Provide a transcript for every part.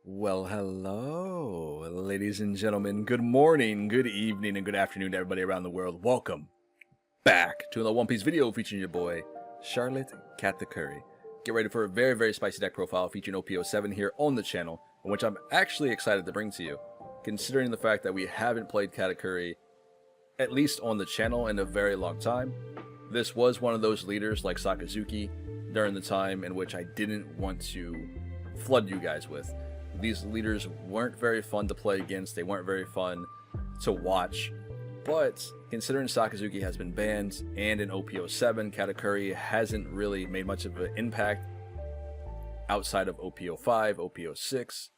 Well, hello, ladies and gentlemen. Good morning, good evening, and good afternoon to everybody around the world. Welcome back to another One Piece video featuring your boy, Charlotte Katakuri. Get ready for a very spicy deck profile featuring OP07 here on the channel, which I'm actually excited to bring to you, considering the fact that we haven't played Katakuri, at least on the channel, in a very long time. This was one of those leaders like Sakazuki during the time in which I didn't want to flood you guys with. These leaders weren't very fun to play against, they weren't very fun to watch, but considering Sakazuki has been banned and in OP07, Katakuri hasn't really made much of an impact outside of OP05, OP06,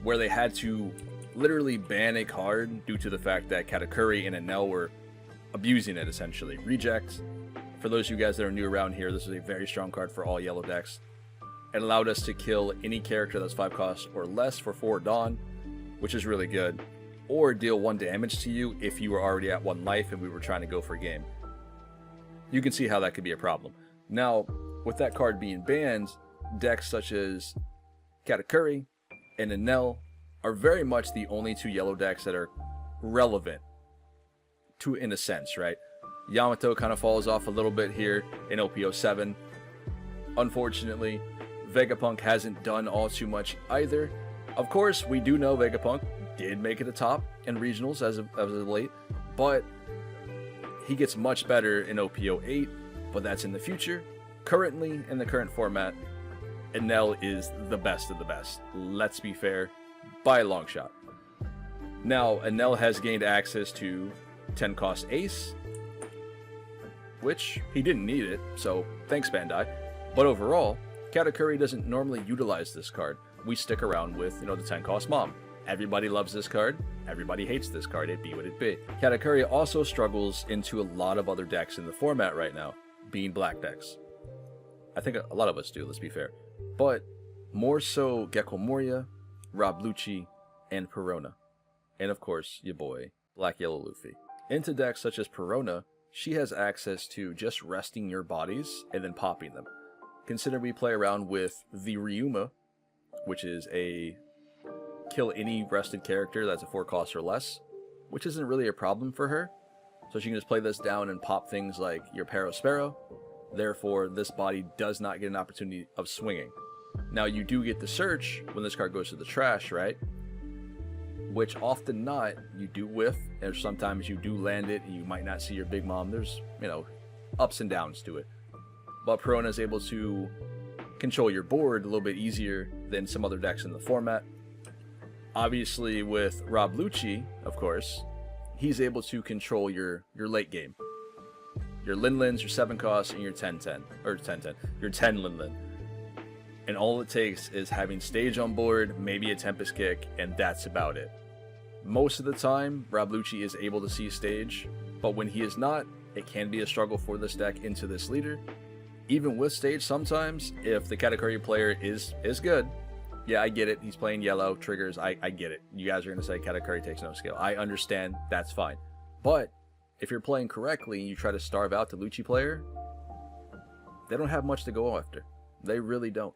where they had to literally ban a card due to the fact that Katakuri and Enel were abusing it, essentially. Reject, for those of you guys that are new around here, this is a very strong card for all yellow decks. It allowed us to kill any character that's 5 costs or less for 4 Dawn, which is really good, or deal 1 damage to you if you were already at 1 life and we were trying to go for a game. You can see how that could be a problem. Now, with that card being banned, decks such as Katakuri and Enel are very much the only 2 yellow decks that are relevant to, in a sense, right? Yamato kind of falls off a little bit here in OP07. Unfortunately, Vegapunk hasn't done all too much either. Of course, we do know Vegapunk did make it a top in regionals as of late, but he gets much better in OP08, but that's in the future. Currently, in the current format, Enel is the best of the best. Let's be fair, by a long shot. Now, Enel has gained access to 10 cost Ace, which he didn't need it, so thanks Bandai. But overall, Katakuri doesn't normally utilize this card. We stick around with, the 10 cost Mom. Everybody loves this card, everybody hates this card, it be what it be. Katakuri also struggles into a lot of other decks in the format right now, being black decks. I think a lot of us do, let's be fair. But more so Gecko Moria, Rob Lucci, and Perona. And of course, your boy, Black Yellow Luffy. Into decks such as Perona, she has access to just resting your bodies and then popping them. Consider we play around with the Ryuma, which is a kill any rested character that's a 4 cost or less, which isn't really a problem for her. So she can just play this down and pop things like your Pawseplays. Therefore, this body does not get an opportunity of swinging. Now, you do get the search when this card goes to the trash, right? Which often not, you do whiff, and sometimes you do land it, and you might not see your Big Mom. There's, ups and downs to it. But Perona is able to control your board a little bit easier than some other decks in the format. Obviously, with Rob Lucci, of course, he's able to control your late game. Your Linlins, your 7 costs, and your 10-10, or 10-10, your 10 Linlin. And all it takes is having stage on board, maybe a Tempest Kick, and that's about it. Most of the time, Rob Lucci is able to see stage, but when he is not, it can be a struggle for this deck into this leader. Even with stage, sometimes, if the Katakuri player is good, yeah, I get it, he's playing yellow, triggers, I get it. You guys are going to say Katakuri takes no skill. I understand, that's fine. But, if you're playing correctly and you try to starve out the Lucci player, they don't have much to go after. They really don't.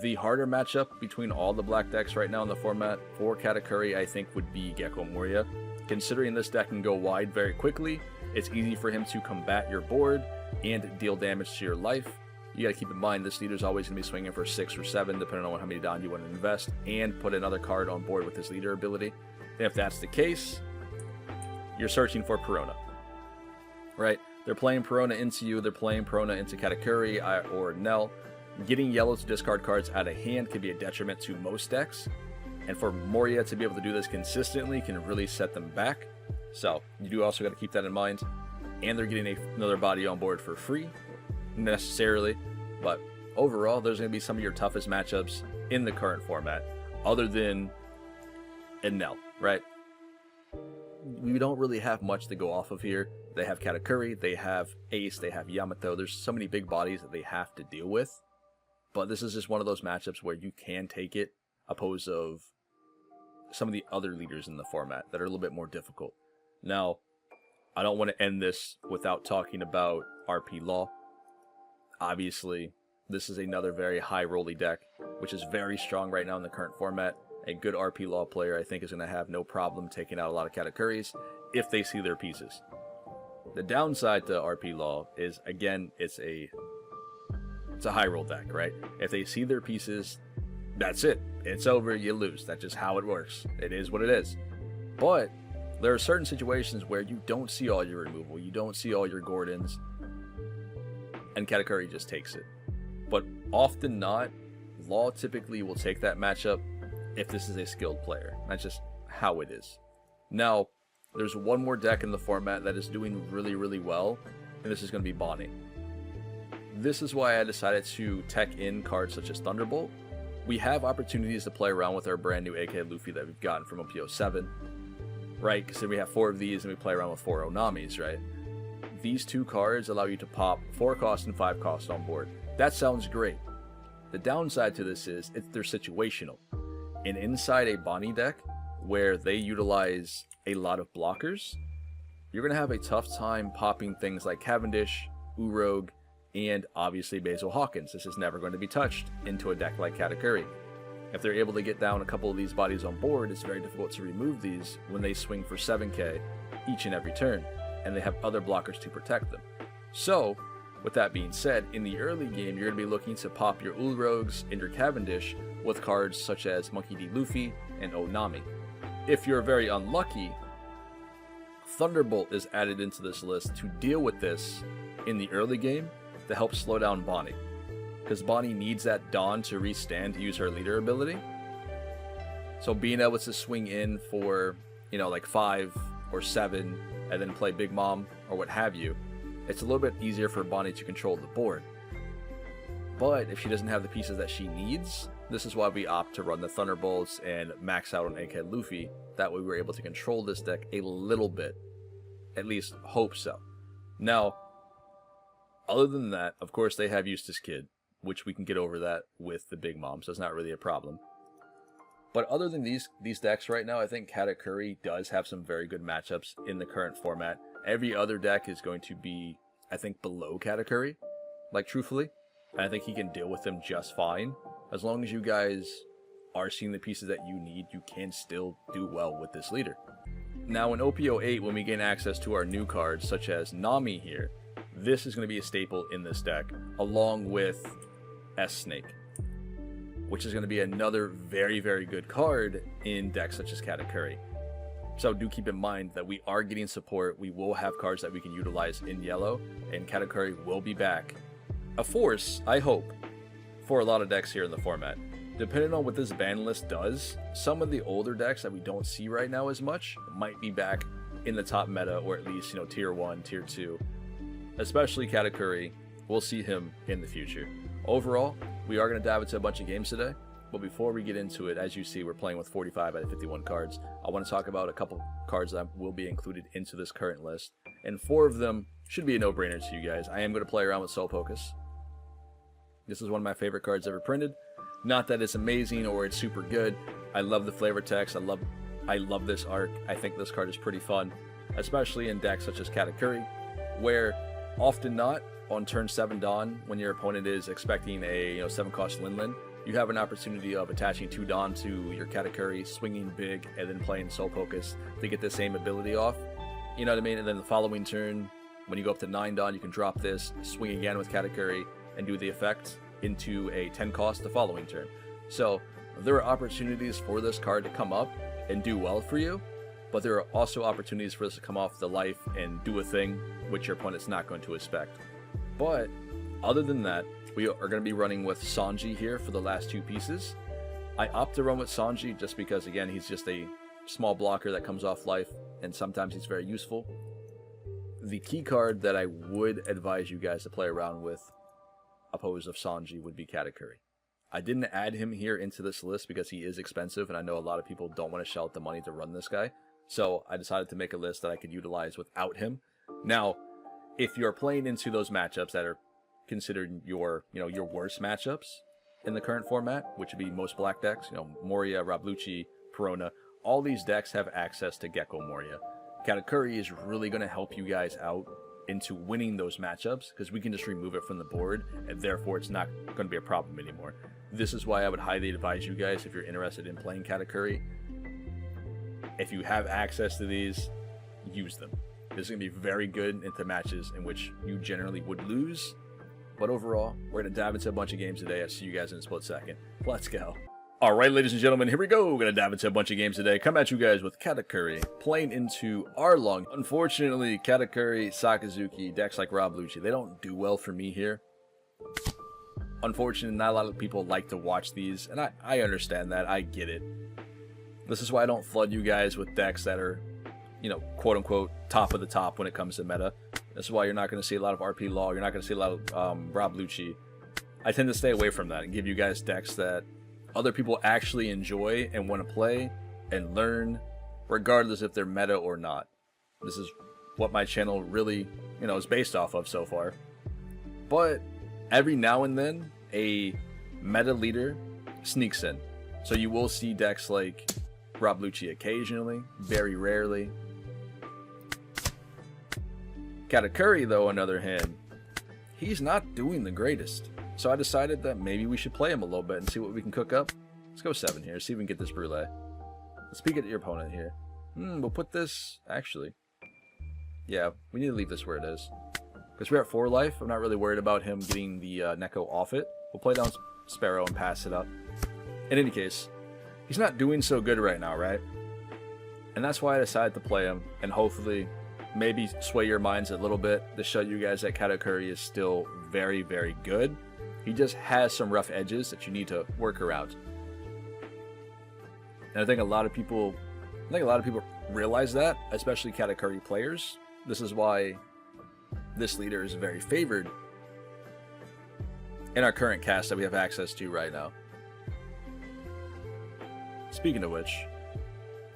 The harder matchup between all the black decks right now in the format for Katakuri, I think, would be Gecko Moria. Considering this deck can go wide very quickly, it's easy for him to combat your board and deal damage to your life. You gotta keep in mind, this leader's always gonna be swinging for 6 or 7, depending on how many Dawn you want to invest, and put another card on board with his leader ability. And if that's the case, you're searching for Perona. Right? They're playing Perona into you, they're playing Perona into Katakuri or Nell. Getting yellow to discard cards out of hand can be a detriment to most decks. And for Moria to be able to do this consistently can really set them back. So, you do also got to keep that in mind. And they're getting another body on board for free, necessarily. But overall, there's going to be some of your toughest matchups in the current format, other than Enel, right? We don't really have much to go off of here. They have Katakuri, they have Ace, they have Yamato. There's so many big bodies that they have to deal with. But this is just one of those matchups where you can take it, opposed of some of the other leaders in the format that are a little bit more difficult. Now, I don't want to end this without talking about RP Law. Obviously, this is another very high rolly deck, which is very strong right now in the current format. A good RP Law player, I think, is going to have no problem taking out a lot of Katakuris if they see their pieces. The downside to RP Law is, again, it's a high roll deck, right? If they see their pieces, that's it. It's over, you lose. That's just how it works. It is what it is. But there are certain situations where you don't see all your removal, you don't see all your Gordons, and Katakuri just takes it. But often not, Law typically will take that matchup if this is a skilled player. That's just how it is. Now, there's one more deck in the format that is doing really, really well, and this is going to be Bonnie. This is why I decided to tech in cards such as Thunderbolt. We have opportunities to play around with our brand new AK Luffy that we've gotten from OP07, right? Because we have 4 of these and we play around with 4 Onamis, right? These 2 cards allow you to pop 4 cost and 5 cost on board. That sounds great. The downside to this is they're situational. And inside a Bonnie deck, where they utilize a lot of blockers, you're going to have a tough time popping things like Cavendish, Urog, and obviously Basil Hawkins. This is never going to be touched into a deck like Katakuri. If they're able to get down a couple of these bodies on board, it's very difficult to remove these when they swing for 7k each and every turn, and they have other blockers to protect them. So, with that being said, in the early game, you're going to be looking to pop your Ulrogs and your Cavendish with cards such as Monkey D. Luffy and Onami. If you're very unlucky, Thunderbolt is added into this list to deal with this in the early game to help slow down Bonnie. Because Bonnie needs that Dawn to restand to use her leader ability. So being able to swing in for, you know, like 5 or 7 and then play Big Mom or what have you, it's a little bit easier for Bonnie to control the board. But if she doesn't have the pieces that she needs, this is why we opt to run the Thunderbolts and max out on AK Luffy. That way we're able to control this deck a little bit. At least hope so. Now, other than that, of course they have Eustace Kid, which we can get over that with the Big Mom, so it's not really a problem. But other than these decks right now, I think Katakuri does have some very good matchups in the current format. Every other deck is going to be, I think, below Katakuri, like truthfully. And I think he can deal with them just fine. As long as you guys are seeing the pieces that you need, you can still do well with this leader. Now in OP08, when we gain access to our new cards, such as Nami here, this is going to be a staple in this deck, along with S-Snake, which is going to be another very, very good card in decks such as Katakuri. So do keep in mind that we are getting support. We will have cards that we can utilize in yellow, and Katakuri will be back. A force, I hope, for a lot of decks here in the format. Depending on what this ban list does, some of the older decks that we don't see right now as much might be back in the top meta, or at least, you know, tier 1, tier 2. Especially Katakuri, we'll see him in the future. Overall, we are going to dive into a bunch of games today, but before we get into it, as you see, we're playing with 45 out of 51 cards. I want to talk about a couple cards that will be included into this current list, and 4 of them should be a no-brainer to you guys. I am going to play around with Soul Pocus. This is one of my favorite cards ever printed. Not that it's amazing or it's super good. I love the flavor text. I love this arc. I think this card is pretty fun, especially in decks such as Katakuri, where often not, on turn 7 Dawn, when your opponent is expecting a 7-cost Lin, you have an opportunity of attaching 2 Dawn to your Katakuri, swinging big, and then playing Soul Pocus to get the same ability off. You know what I mean? And then the following turn, when you go up to 9 Dawn, you can drop this, swing again with Katakuri, and do the effect into a 10 cost the following turn. So there are opportunities for this card to come up and do well for you, but there are also opportunities for this to come off the life and do a thing which your opponent's not going to expect. But other than that, we are going to be running with Sanji here for the last 2 pieces. I opt to run with Sanji just because, again, he's just a small blocker that comes off life, and sometimes he's very useful. The key card that I would advise you guys to play around with opposed of Sanji would be Katakuri. I didn't add him here into this list because he is expensive, and I know a lot of people don't want to shell out the money to run this guy. So I decided to make a list that I could utilize without him. Now, if you're playing into those matchups that are considered your worst matchups in the current format, which would be most black decks, Moria, Rablucci, Perona, all these decks have access to Gecko Moria. Katakuri is really going to help you guys out into winning those matchups, because we can just remove it from the board, and therefore it's not going to be a problem anymore. This is why I would highly advise you guys, if you're interested in playing Katakuri, if you have access to these, use them. This is going to be very good into matches in which you generally would lose. But overall, we're going to dive into a bunch of games today. I'll see you guys in a split second. Let's go. Alright, ladies and gentlemen, here we go. We're going to dive into a bunch of games today. Come at you guys with Katakuri, playing into Arlong. Unfortunately, Katakuri, Sakazuki, decks like Rob Lucci, they don't do well for me here. Unfortunately, not a lot of people like to watch these, and I understand that. I get it. This is why I don't flood you guys with decks that are, you know, quote-unquote, top of the top when it comes to meta. This is why you're not going to see a lot of RP Law. You're not going to see a lot of Rob Lucci. I tend to stay away from that and give you guys decks that other people actually enjoy and want to play and learn, regardless if they're meta or not. This is what my channel really, you know, is based off of so far. But every now and then, a meta leader sneaks in. So you will see decks like Rob Lucci occasionally, very rarely. Katakuri, though, on the other hand, he's not doing the greatest. So I decided that maybe we should play him a little bit and see what we can cook up. Let's go 7 here, see if we can get this Brulee. Let's peek at your opponent here. We'll put this, actually. Yeah, we need to leave this where it is. Because we're at 4 life, I'm not really worried about him getting the Neko off it. We'll play down Sparrow and pass it up. In any case, he's not doing so good right now, right? And that's why I decided to play him, and hopefully maybe sway your minds a little bit to show you guys that Katakuri is still very, very good. He just has some rough edges that you need to work around. And I think a lot of people realize that, especially Katakuri players. This is why this leader is very favored in our current cast that we have access to right now. Speaking of which,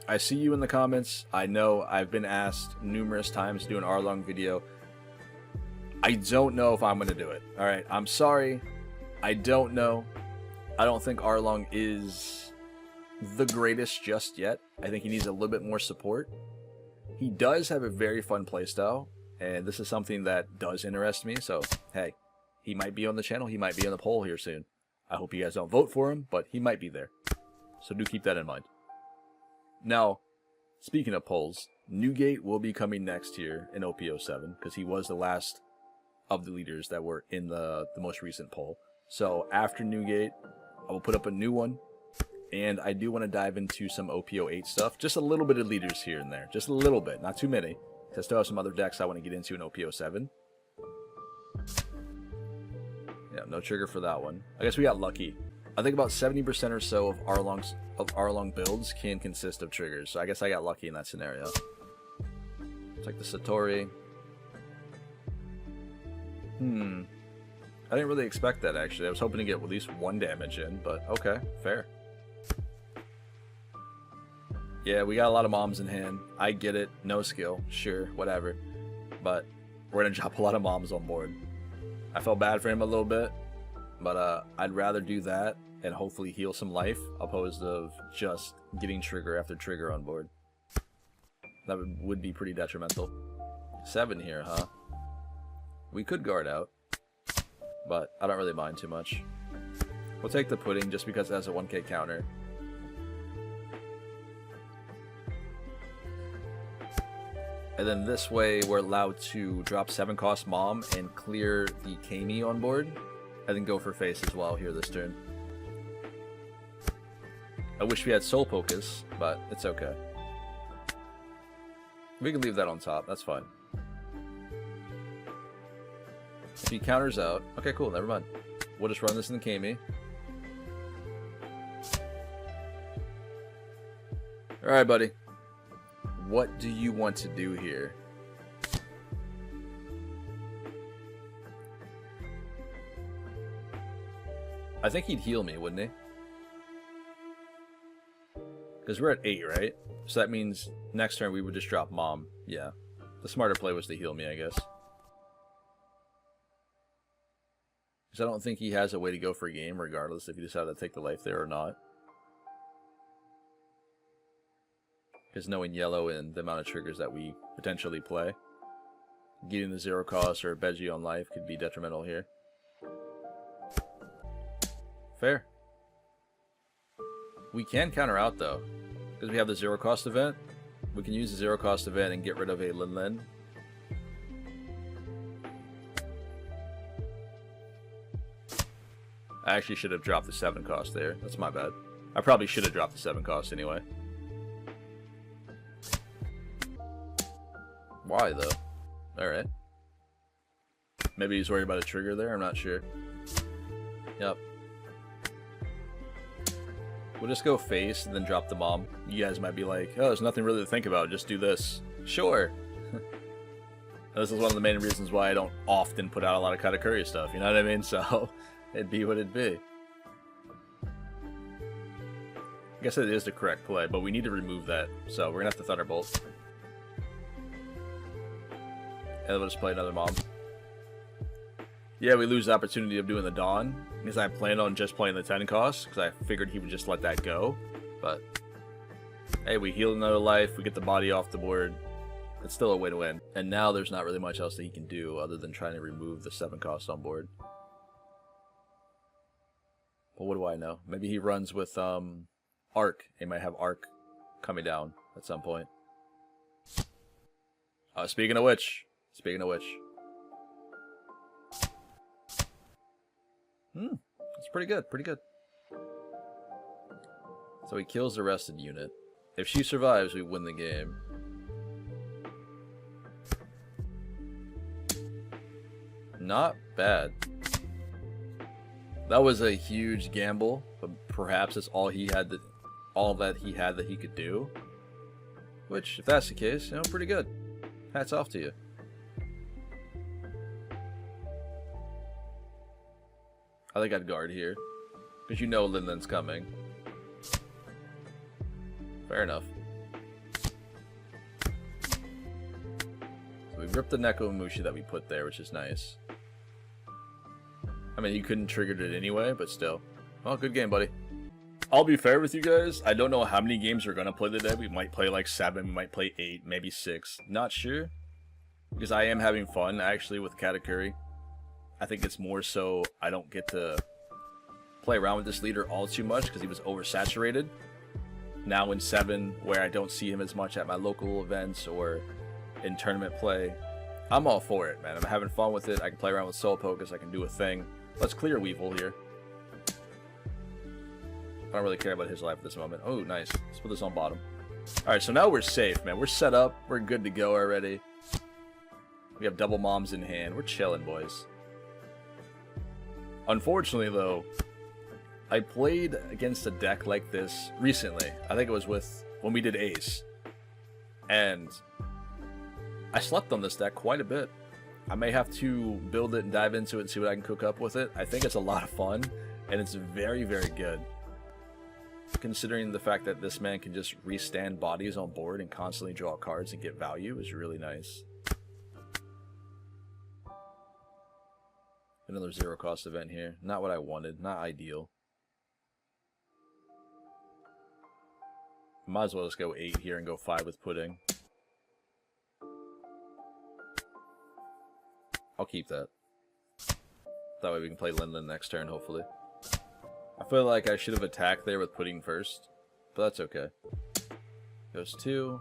I see you in the comments. I know I've been asked numerous times to do an Arlong video. I don't know if I'm going to do it. Alright, I'm sorry. I don't know. I don't think Arlong is the greatest just yet. I think he needs a little bit more support. He does have a very fun playstyle, and this is something that does interest me. So, hey, he might be on the channel. He might be on the poll here soon. I hope you guys don't vote for him, but he might be there. So do keep that in mind. Now, speaking of polls, Newgate will be coming next here in OP07, because he was the last of the leaders that were in the most recent poll. So after Newgate, I will put up a new one, and I do want to dive into some OP08 stuff. Just a little bit of leaders here and there. Just a little bit, not too many. I still have some other decks I want to get into in OP07. Yeah, no trigger for that one. I guess we got lucky. I think about 70% or so of Arlong builds can consist of triggers, so I guess I got lucky in that scenario. It's like the Satori. I didn't really expect that, actually. I was hoping to get at least 1 damage in, but okay, fair. Yeah, we got a lot of moms in hand. I get it. No skill. Sure, whatever. But we're going to drop a lot of moms on board. I felt bad for him a little bit, but I'd rather do that and hopefully heal some life, opposed of just getting trigger after trigger on board. That would be pretty detrimental. 7 here, huh? We could guard out, but I don't really mind too much. We'll take the pudding just because it has a 1k counter. And then this way we're allowed to drop 7 cost mom and clear the Kami on board, and then go for face as well here this turn. I wish we had Soul Pocus, but it's okay. We can leave that on top, that's fine. If he counters out, okay, cool, never mind. We'll just run this in the Kami. Alright, buddy. What do you want to do here? I think he'd heal me, wouldn't he? Because we're at 8, right? So that means next turn we would just drop mom. Yeah. The smarter play was to heal me, I guess. Because I don't think he has a way to go for a game, regardless if he decided to take the life there or not. Because knowing yellow and the amount of triggers that we potentially play, Getting the 0 cost or a Beji on life could be detrimental here. Fair. We can counter out though, because we have the 0 cost event. We can use the 0 cost event and get rid of a Lin Lin. I actually should have dropped the 7 cost there. That's my bad. I probably should have dropped the 7 cost anyway. Why though? Alright. Maybe he's worried about a trigger there, I'm not sure. Yep. We'll just go face and then drop the bomb. You guys might be like, oh, there's nothing really to think about, just do this. Sure. This is one of the main reasons why I don't often put out a lot of Katakuri stuff, you know what I mean? So, it'd be what it'd be. I guess it is the correct play, but we need to remove that. So, we're gonna have to Thunderbolt. And then we'll just play another Mom. Yeah, we lose the opportunity of doing the Dawn, because I planned on just playing the 10 cost, because I figured he would just let that go. But, hey, we heal another life, we get the body off the board. It's still a way to win. And now there's not really much else that he can do other than trying to remove the 7 cost on board. But what do I know? Maybe he runs with Arc. He might have Arc coming down at some point. Speaking of which. It's pretty good, pretty good. So he kills the rested unit. If she survives, we win the game. Not bad. That was a huge gamble, but perhaps it's all he had that he could do. Which, if that's the case, you know, pretty good. Hats off to you. I think I'd guard here, because you know Lin Lin's coming. Fair enough. So we've ripped the Nekomamushi that we put there, which is nice. I mean, you couldn't trigger it anyway, but still. Well, good game, buddy. I'll be fair with you guys. I don't know how many games we're going to play today. We might play like 7, we might play 8, maybe 6. Not sure. Because I am having fun, actually, with Katakuri. I think it's more so I don't get to play around with this leader all too much because he was oversaturated. Now in 7, where I don't see him as much at my local events or in tournament play, I'm all for it, man. I'm having fun with it. I can play around with Soul Pocus. I can do a thing. Let's clear Weevil here. I don't really care about his life at this moment. Oh, nice. Let's put this on bottom. Alright, so now we're safe, man. We're set up. We're good to go already. We have double moms in hand. We're chilling, boys. Unfortunately, though, I played against a deck like this recently. I think it was when we did Ace. And I slept on this deck quite a bit. I may have to build it and dive into it and see what I can cook up with it. I think it's a lot of fun, and it's very, very good. Considering the fact that this man can just restand bodies on board and constantly draw cards and get value is really nice. Another 0 cost event here. Not what I wanted. Not ideal. Might as well just go 8 here and go 5 with Pudding. I'll keep that. That way we can play Lin Lin next turn, hopefully. I feel like I should have attacked there with Pudding first, but that's okay. Goes 2.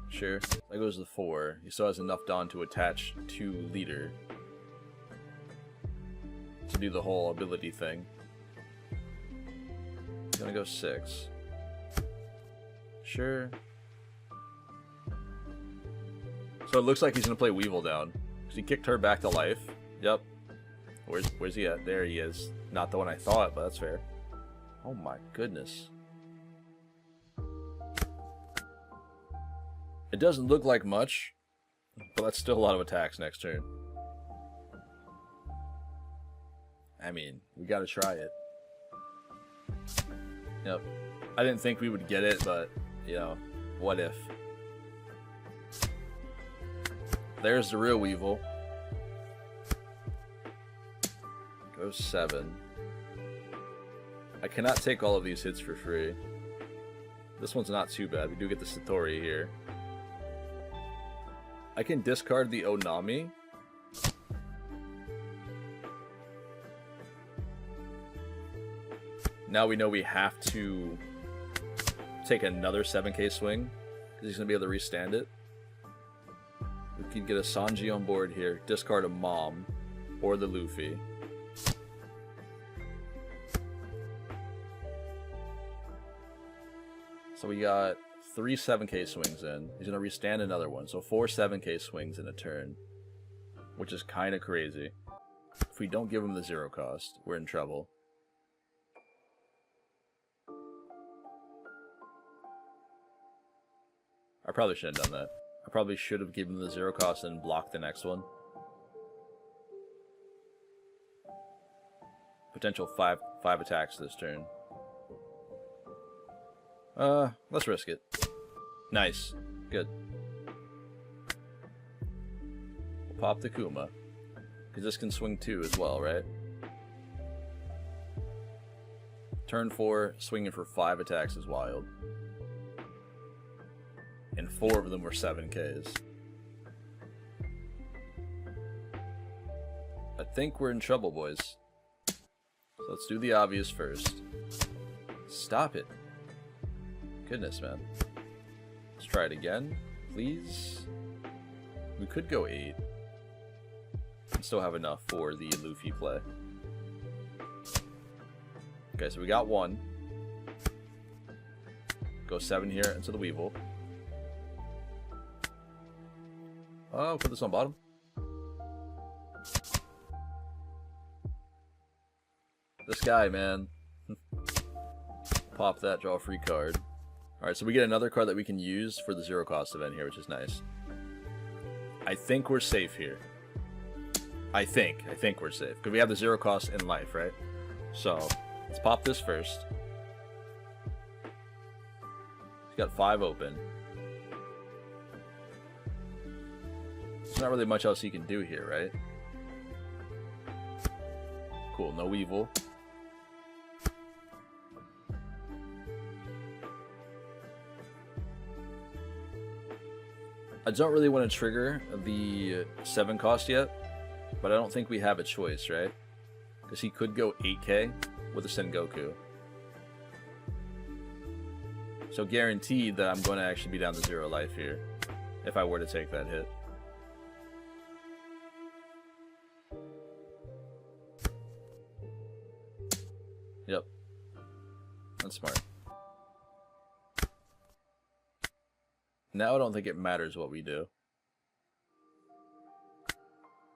Sure. That goes to 4. He still has enough Dawn to attach to Leader to do the whole ability thing. He's gonna go 6. Sure. So it looks like he's gonna play Weevil down. Because he kicked her back to life. Yep. Where's he at? There he is. Not the one I thought, but that's fair. Oh my goodness. It doesn't look like much, but that's still a lot of attacks next turn. I mean, we gotta try it. Yep. I didn't think we would get it, but, you know, what if? There's the real Weevil. Go 7. I cannot take all of these hits for free. This one's not too bad. We do get the Satori here. I can discard the Onami Now we know we have to take another 7k swing, because he's going to be able to restand it. We can get a Sanji on board here, discard a Mom, or the Luffy. So we got 3 7k swings in. He's going to restand another one, so 4 7k swings in a turn, which is kind of crazy. If we don't give him the 0 cost, we're in trouble. I probably shouldn't have done that. I probably should have given him the 0 cost and blocked the next one. Potential 5 attacks this turn. Let's risk it. Nice. Good. We'll pop the Kuma. Because this can swing 2 as well, right? Turn 4, swinging for 5 attacks is wild. And 4 of them were 7Ks. I think we're in trouble, boys. So let's do the obvious first. Stop it. Goodness, man. Let's try it again, please. We could go 8. And still have enough for the Luffy play. Okay, so we got 1. Go 7 here into the Weevil. Oh, put this on bottom. This guy, man. Pop that, draw a free card. Alright, so we get another card that we can use for the 0 cost event here, which is nice. I think we're safe here. I think we're safe. Because we have the 0 cost in life, right? So, let's pop this first. He's got 5 open. There's not really much else he can do here, right? Cool, no Weevil. I don't really want to trigger the 7 cost yet, but I don't think we have a choice, right? Because he could go 8k with a Sengoku. So guaranteed that I'm going to actually be down to 0 life here, if I were to take that hit. Yep. That's smart. Now I don't think it matters what we do.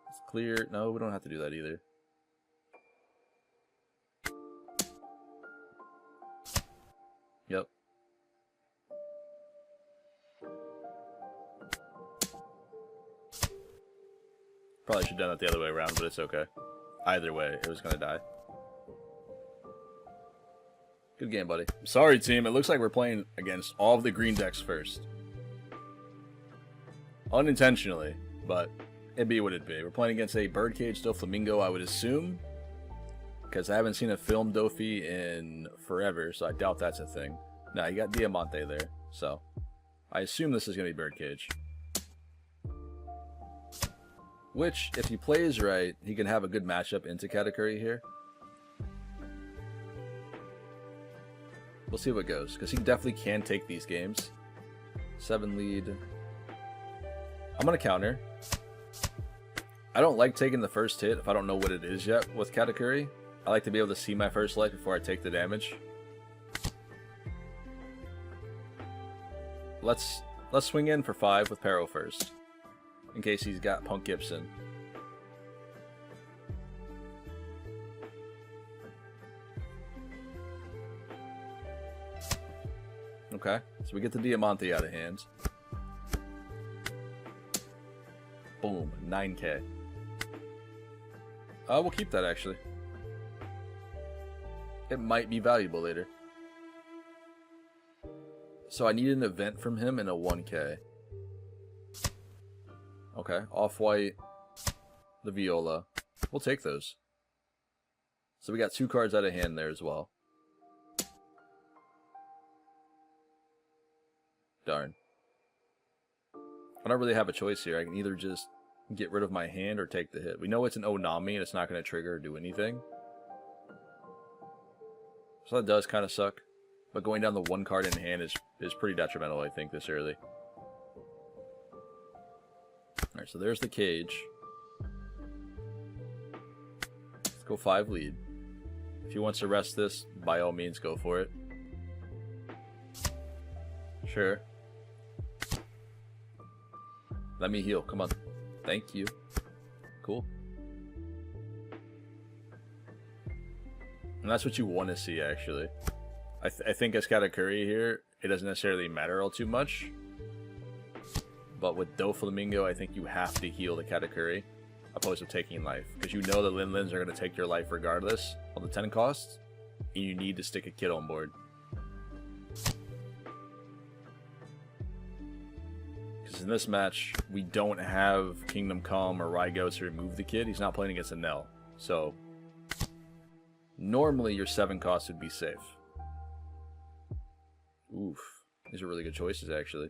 It's clear. No, we don't have to do that either. Yep. Probably should have done that the other way around, but it's okay. Either way, it was going to die. Good game, buddy. Sorry, team. It looks like we're playing against all of the green decks first. Unintentionally, but it'd be what it'd be. We're playing against a Birdcage Doflamingo, I would assume. Because I haven't seen a film Dofi in forever, so I doubt that's a thing. Nah, you got Diamante there, so I assume this is going to be Birdcage. Which, if he plays right, he can have a good matchup into Katakuri here. We'll see what goes, because he definitely can take these games. 7 lead. I'm going to counter. I don't like taking the first hit if I don't know what it is yet with Katakuri. I like to be able to see my first life before I take the damage. Let's swing in for 5 with Pero first, in case he's got Punk Gibson. Okay, so we get the Diamante out of hand. Boom, 9k. We'll keep that, actually. It might be valuable later. So I need an event from him and a 1k. Okay, Off-White, the Viola. We'll take those. So we got 2 cards out of hand there as well. Darn. I don't really have a choice here. I can either just get rid of my hand or take the hit. We know it's an Onami and it's not going to trigger or do anything. So that does kind of suck. But going down the one card in hand is pretty detrimental, I think, this early. Alright, so there's the cage. Let's go 5 lead. If he wants to rest this, by all means, go for it. Sure. Let me heal. Come on. Thank you. Cool. And that's what you want to see, actually. I think as Katakuri here, it doesn't necessarily matter all too much. But with Doflamingo, I think you have to heal the Katakuri, opposed to taking life. Because you know the Linlins are going to take your life regardless of the 10 costs, and you need to stick a kid on board. Because in this match, we don't have Kingdom Come or Raigo to remove the kid. He's not playing against a Nell. So, normally your 7 costs would be safe. Oof. These are really good choices, actually.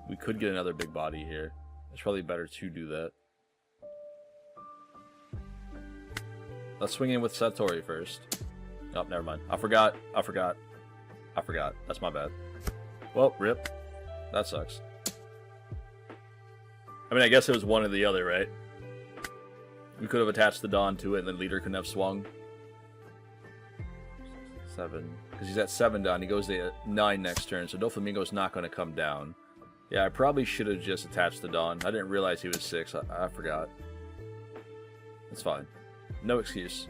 We could get another big body here. It's probably better to do that. Let's swing in with Satori first. Oh, never mind. I forgot. That's my bad. Well, rip. That sucks. I mean, I guess it was one or the other, right? We could have attached the Dawn to it and then Leader couldn't have swung. 7. Because he's at 7 down. He goes to 9 next turn, so Doflamingo's not going to come down. Yeah, I probably should have just attached the Dawn. I didn't realize he was 6. I forgot. It's fine. No excuse.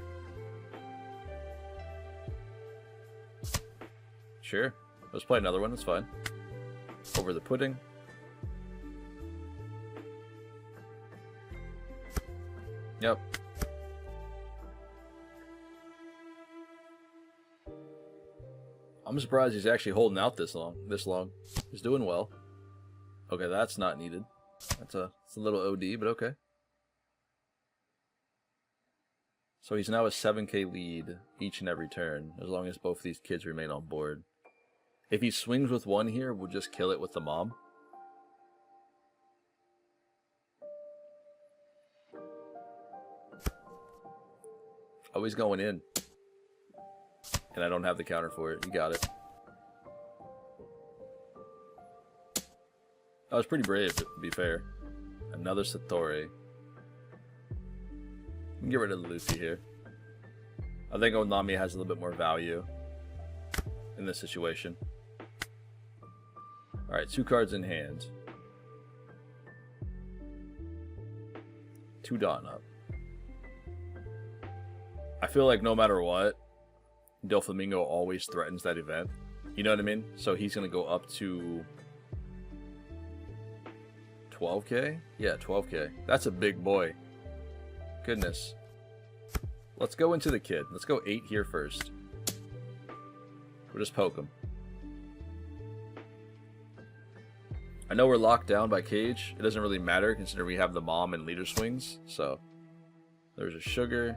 Sure. Let's play another one. That's fine. Over the pudding. Yep. I'm surprised he's actually holding out this long. He's doing well. Okay, that's not needed. It's a little OD, but okay. So he's now a 7k lead each and every turn, as long as both these kids remain on board. If he swings with one here, we'll just kill it with the mom. Oh, he's going in. And I don't have the counter for it. You got it. That was pretty brave, to be fair. Another Satori. We can get rid of the Luffy here. I think Onami has a little bit more value in this situation. Alright, 2 cards in hand. 2 Dawn up. I feel like no matter what, Doflamingo always threatens that event. You know what I mean? So he's going to go up to 12k? Yeah, 12k. That's a big boy. Goodness. Let's go into the kid. Let's go 8 here first. We'll just poke him. I know we're locked down by cage. It doesn't really matter considering we have the mom and leader swings. So, there's a sugar.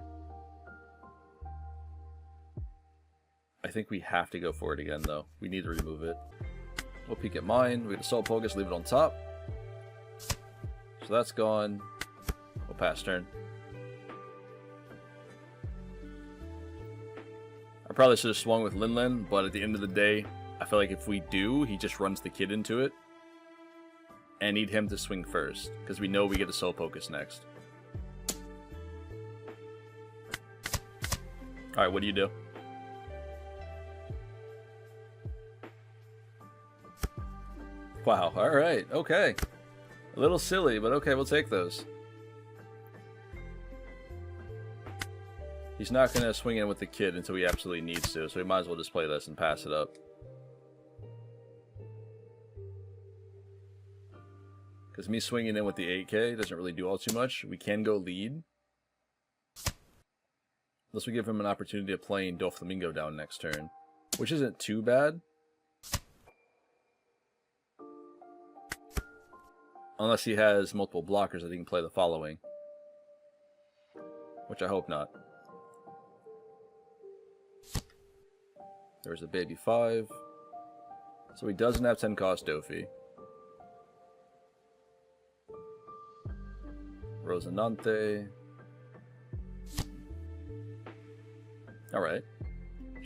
I think we have to go for it again, though. We need to remove it. We'll peek at mine. We get a Soul Pocus, leave it on top. So that's gone. We'll pass turn. I probably should have swung with Linlin, but at the end of the day, I feel like if we do, he just runs the kid into it. And I need him to swing first, because we know we get a Soul Pocus next. Alright, what do you do? Wow, alright, okay. A little silly, but okay, we'll take those. He's not going to swing in with the kid until he absolutely needs to, so we might as well just play this and pass it up. Because me swinging in with the 8k doesn't really do all too much. We can go lead. Unless we give him an opportunity of playing Doflamingo down next turn. Which isn't too bad. Unless he has multiple blockers that he can play the following. Which I hope not. There's a baby 5. So he doesn't have 10 cost Dofi. Rosinante. Alright.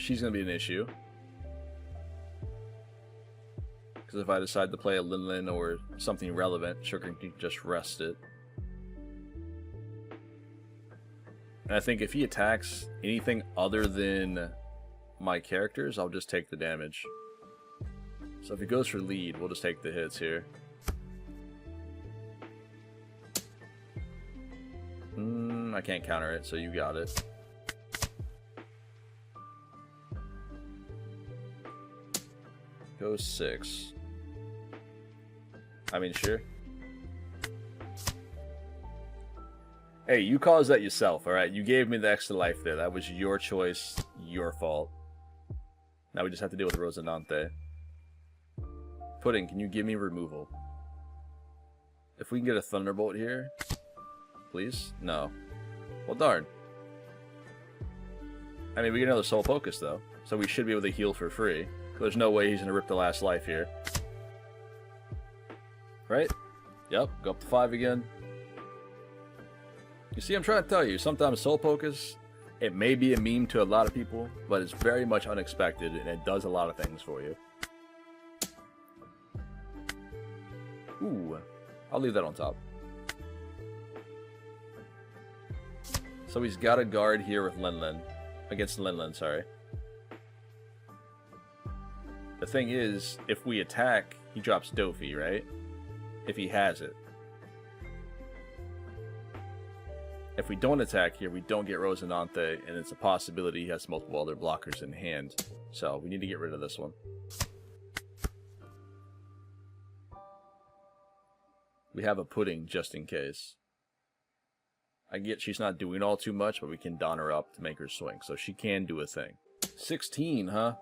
she's going to be an issue. Because if I decide to play a Lin or something relevant, Sugar can just rest it. And I think if he attacks anything other than my characters, I'll just take the damage. So if he goes for lead, we'll just take the hits here. I can't counter it, so you got it. Go 6. I mean, sure. Hey, you caused that yourself, alright? You gave me the extra life there. That was your choice, your fault. Now we just have to deal with Rosinante. Pudding, can you give me removal? If we can get a Thunderbolt here, please? No. Well, darn. I mean, we get another Soul Pocus, though. So we should be able to heal for free. There's no way he's going to rip the last life here. Right? Yep, go up to 5 again. You see, I'm trying to tell you, sometimes Soul Pocus, it may be a meme to a lot of people, but it's very much unexpected, and it does a lot of things for you. Ooh, I'll leave that on top. So he's got a guard here with Lin. Against Lin, sorry. The thing is, if we attack, he drops Dofi, right? If he has it. If we don't attack here, we don't get Rosinante, and it's a possibility he has multiple other blockers in hand. So, we need to get rid of this one. We have a Pudding, just in case. I get she's not doing all too much, but we can don her up to make her swing, so she can do a thing. 16, huh?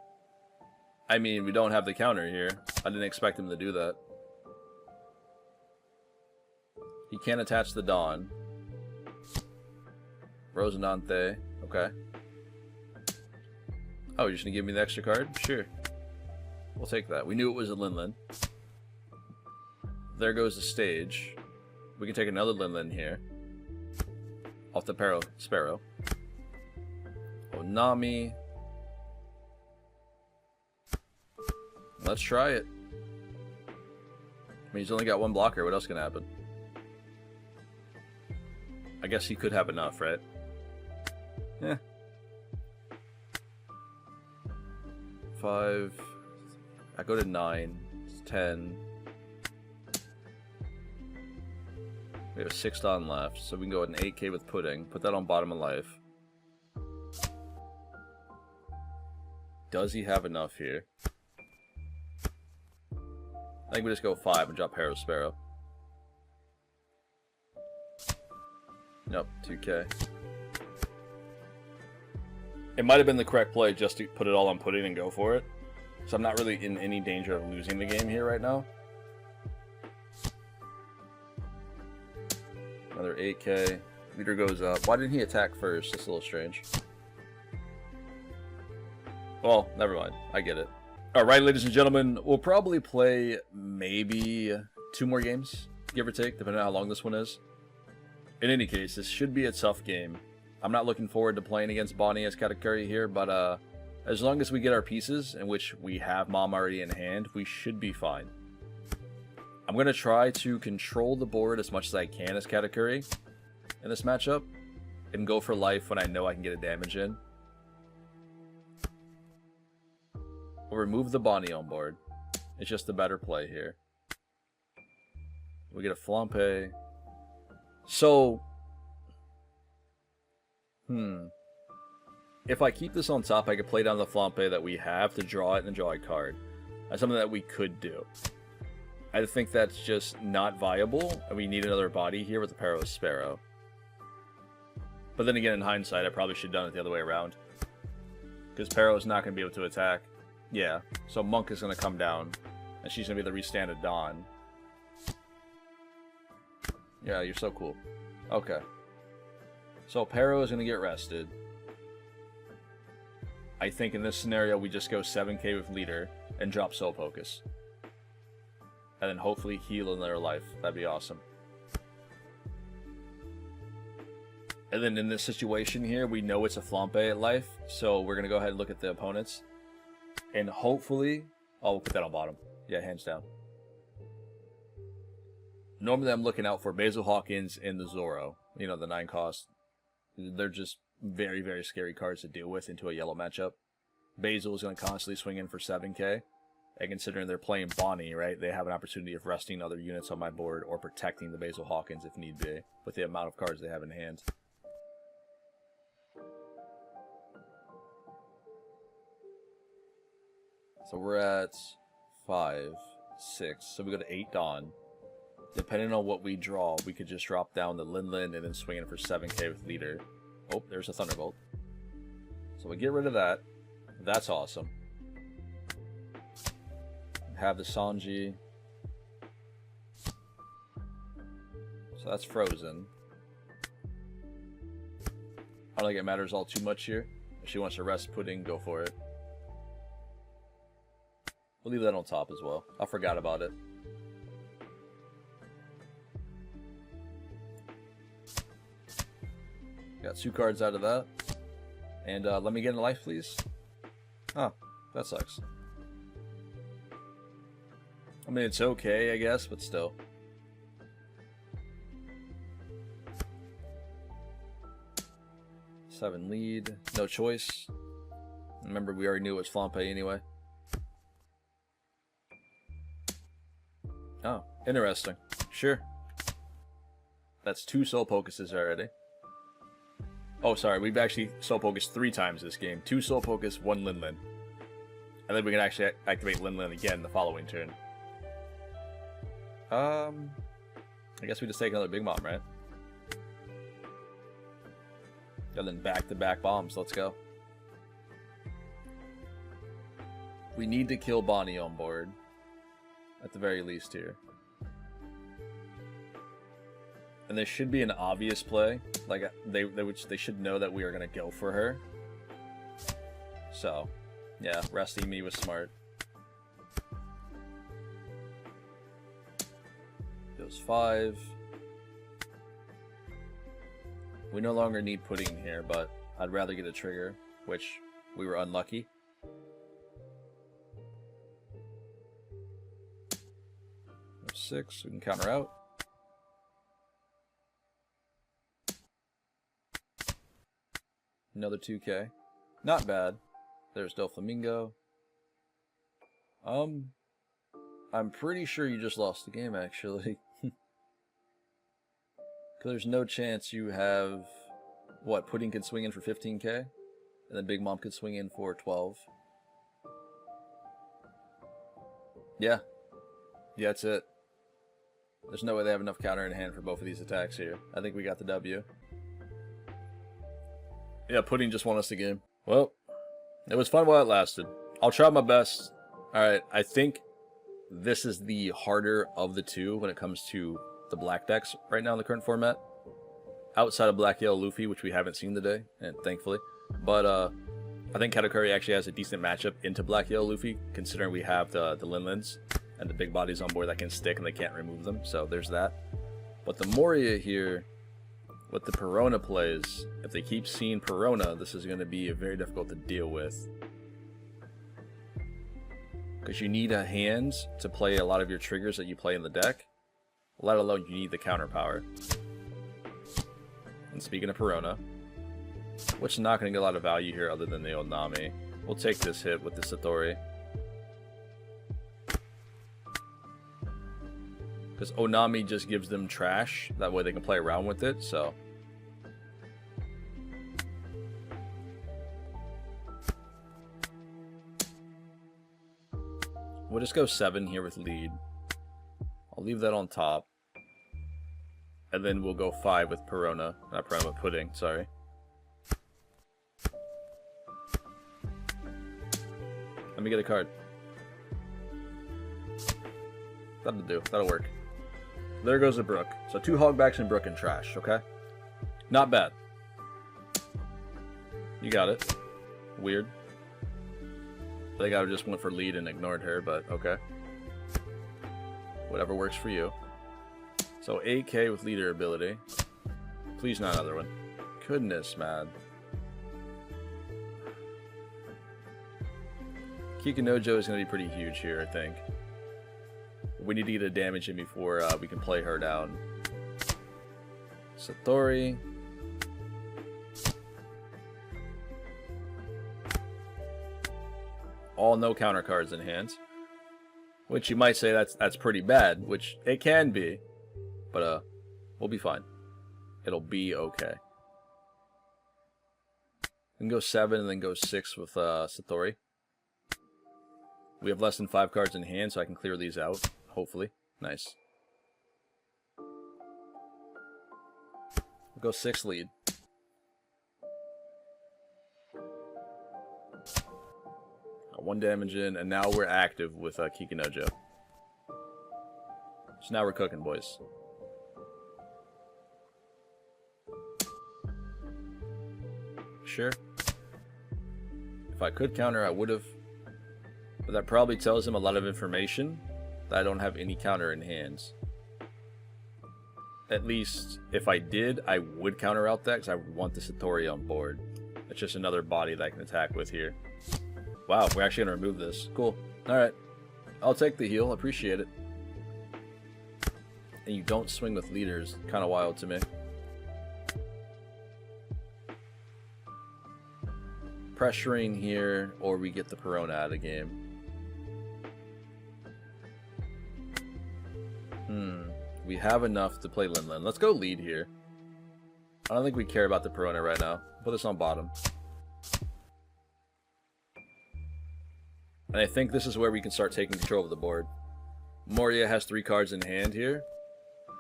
I mean, we don't have the counter here. I didn't expect him to do that. He can't attach the Dawn. Rosinante. Okay. Oh, you're just gonna give me the extra card? Sure. We'll take that. We knew it was a Lin. There goes the stage. We can take another Lin here. Off the Sparrow. Onami. Let's try it. I mean, he's only got one blocker. What else can happen? I guess he could have enough, right? Yeah. 5. I go to 9. 10. We have 6 on left, so we can go at an 8k with Pudding. Put that on bottom of life. Does he have enough here? I think we just go 5 and drop Sparrow. Nope, 2k. It might have been the correct play just to put it all on Pudding and go for it. So I'm not really in any danger of losing the game here right now. Another 8k. Leader goes up. Why didn't he attack first? That's a little strange. Well, never mind. I get it. Alright, ladies and gentlemen, we'll probably play maybe 2 more games, give or take, depending on how long this one is. In any case, this should be a tough game. I'm not looking forward to playing against Bonnie as Katakuri here, but as long as we get our pieces, in which we have Mom already in hand, we should be fine. I'm going to try to control the board as much as I can as Katakuri in this matchup, and go for life when I know I can get a damage in. We'll remove the Bonnie on board. It's just a better play here. We get a Flampe. So, if I keep this on top, I could play down the Flampe that we have to draw it and draw a card. That's something that we could do. I think that's just not viable, and we need another body here with the Sparrow. But then again, in hindsight, I probably should have done it the other way around. Because Paro's not going to be able to attack. Yeah, so Monk is going to come down, and she's going to be the restand of Dawn. Yeah, you're so cool. Okay. So Paro is going to get rested. I think in this scenario, we just go 7k with Leader and drop Soul Pocus. And then hopefully heal in their life. That'd be awesome. And then in this situation here, we know it's a flampe life, so we're going to go ahead and look at the opponents. And hopefully... Oh, we'll put that on bottom. Yeah, hands down. Normally I'm looking out for Basil Hawkins and the Zoro. You know, the 9 cost. They're just very, very scary cards to deal with into a yellow matchup. Basil is going to constantly swing in for 7k. And considering they're playing Bonnie, right, they have an opportunity of resting other units on my board or protecting the Basil Hawkins if need be, with the amount of cards they have in hand. So we're at 5, 6, so we go to 8 Dawn. Depending on what we draw, we could just drop down the Linlin and then swing in for 7k with Leader. Oh, there's a Thunderbolt. So we get rid of that. That's awesome. Have the Sanji. So that's frozen. I don't think it matters all too much here. If she wants to rest Pudding, go for it. We'll leave that on top as well. I forgot about it. Got 2 cards out of that. And let me get in life, please. Oh, that sucks. I mean, it's okay, I guess, but still. Seven lead. No choice. Remember, we already knew it was flampe anyway. Oh, interesting. Sure. That's 2 Soul Pocuses already. Oh, sorry, we've actually Soul Pocus 3 times this game. 2 Soul Pocus, 1 Linlin. And then we can actually activate Linlin again the following turn. I guess we just take another Big Mom, right? And then back-to-back bombs. Let's go. We need to kill Bonnie on board. At the very least here. And there should be an obvious play. Like, they should know that we are going to go for her. So, yeah, resting me was smart. Goes 5. We no longer need Pudding here, but I'd rather get a trigger, which we were unlucky. There's 6, we can counter out. Another 2k. Not bad. There's Doflamingo. I'm pretty sure you just lost the game, actually. Because there's no chance you have... What, Pudding can swing in for 15k? And then Big Mom could swing in for 12. Yeah. Yeah, that's it. There's no way they have enough counter in hand for both of these attacks here. I think we got the W. Yeah, Pudding just won us the game. Well, it was fun while it lasted. I'll try my best. Alright, I think this is the harder of the two when it comes to the black decks right now in the current format. Outside of Black Yellow Luffy, which we haven't seen today, and thankfully. But I think Katakuri actually has a decent matchup into Black Yellow Luffy, considering we have the Linlins and the big bodies on board that can stick and they can't remove them, so there's that. But the Moria here, with the Perona plays, if they keep seeing Perona, this is going to be very difficult to deal with. Because you need a hand to play a lot of your triggers that you play in the deck, let alone you need the counter power. And speaking of Perona, which is not going to get a lot of value here other than the Onami, we'll take this hit with the Satori. Because Onami just gives them trash, that way they can play around with it, so... We'll just go 7 here with lead. I'll leave that on top. And then we'll go 5 with Perona. Not Perona, but Pudding, sorry. Let me get a card. That'll do. That'll work. There goes the Brook. So 2 Hogbacks and Brook and trash, okay? Not bad. You got it. Weird. I think I just went for lead and ignored her, but okay. Whatever works for you. So 8k with leader ability. Please not another one. goodness, man. Kikinojo is going to be pretty huge here, I think. We need to get a damage in before we can play her down. Satori. All no counter cards in hand. Which you might say that's pretty bad, which it can be. But we'll be fine. It'll be okay. We can go 7 and then go 6 with Satori. We have less than 5 cards in hand, so I can clear these out, hopefully. Nice. We'll go 6 lead. Got 1 damage in, and now we're active with Kikinojo. So now we're cooking, boys. Sure. If I could counter, I would have. But that probably tells him a lot of information that I don't have any counter in hands. At least, if I did, I would counter out that because I would want the Satori on board. It's just another body that I can attack with here. Wow, we're actually going to remove this. Cool. Alright. I'll take the heal. Appreciate it. And you don't swing with leaders. Kind of wild to me. Pressuring here, or we get the Perona out of the game. We have enough to play Linlin. Let's go lead here. I don't think we care about the Perona right now. Put this on bottom. And I think this is where we can start taking control of the board. Moria has 3 cards in hand here.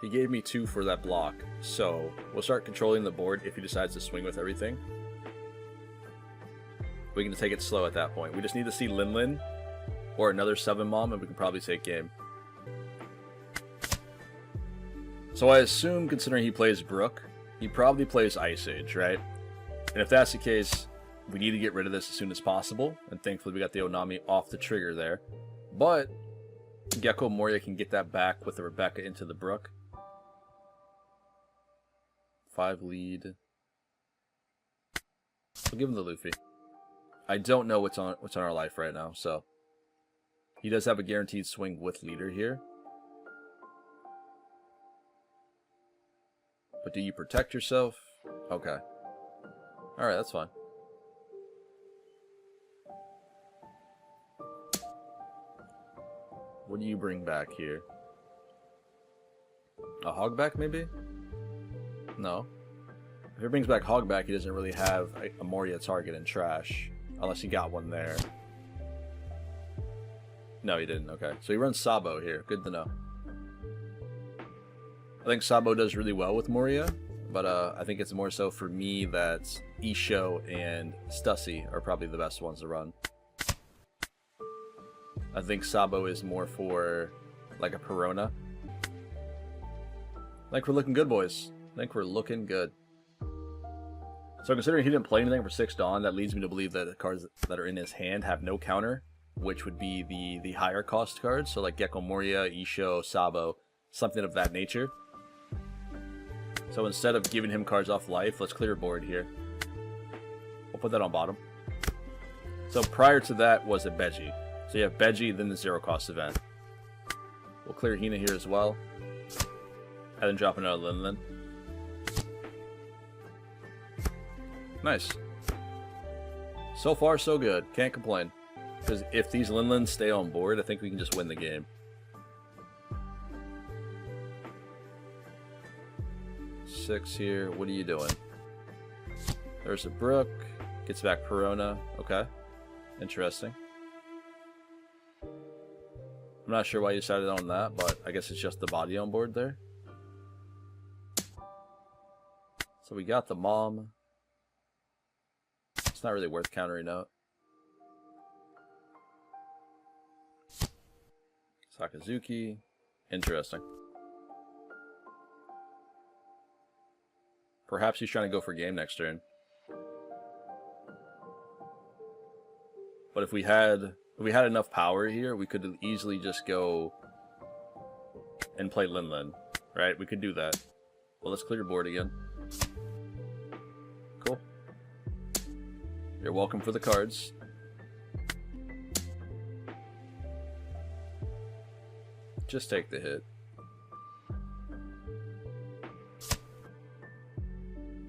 He gave me 2 for that block. So, we'll start controlling the board if he decides to swing with everything. We can take it slow at that point. We just need to see Linlin or another 7-mom and we can probably take game. So I assume, considering he plays Brook, he probably plays Ice Age, right? And if that's the case, we need to get rid of this as soon as possible. And thankfully we got the Onami off the trigger there. But Gecko Moria can get that back with the Rebecca into the Brook. 5 lead. We'll give him the Luffy. I don't know what's on our life right now, so he does have a guaranteed swing with leader here. But do you protect yourself? Okay. Alright, that's fine. What do you bring back here? A Hogback, maybe? No. If he brings back Hogback, he doesn't really have a Moria target in trash. Unless he got one there. No, he didn't. Okay. So he runs Sabo here. Good to know. I think Sabo does really well with Moria. But I think it's more so for me that Isho and Stussy are probably the best ones to run. I think Sabo is more for like a Perona. I think we're looking good, boys. I think we're looking good. So considering he didn't play anything for 6 Dawn, that leads me to believe that the cards that are in his hand have no counter, which would be the higher cost cards. So like Gecko Moria, Isho, Sabo, something of that nature. So instead of giving him cards off life, let's clear board here. We'll put that on bottom. So prior to that was a Beji. So you have Beji, then the 0 cost event. We'll clear Hina here as well. And then drop another Linlin. Nice. So far, so good. Can't complain. Because if these Linlins stay on board, I think we can just win the game. 6 here. What are you doing? There's a Brook. Gets back Perona. Okay. Interesting. I'm not sure why you decided on that, but I guess it's just the body on board there. So we got the mom. It's not really worth countering out. Sakazuki. Interesting. Perhaps he's trying to go for game next turn. But if we had enough power here, we could easily just go and play Linlin, right? We could do that. Well, let's clear board again. You're welcome for the cards. Just take the hit.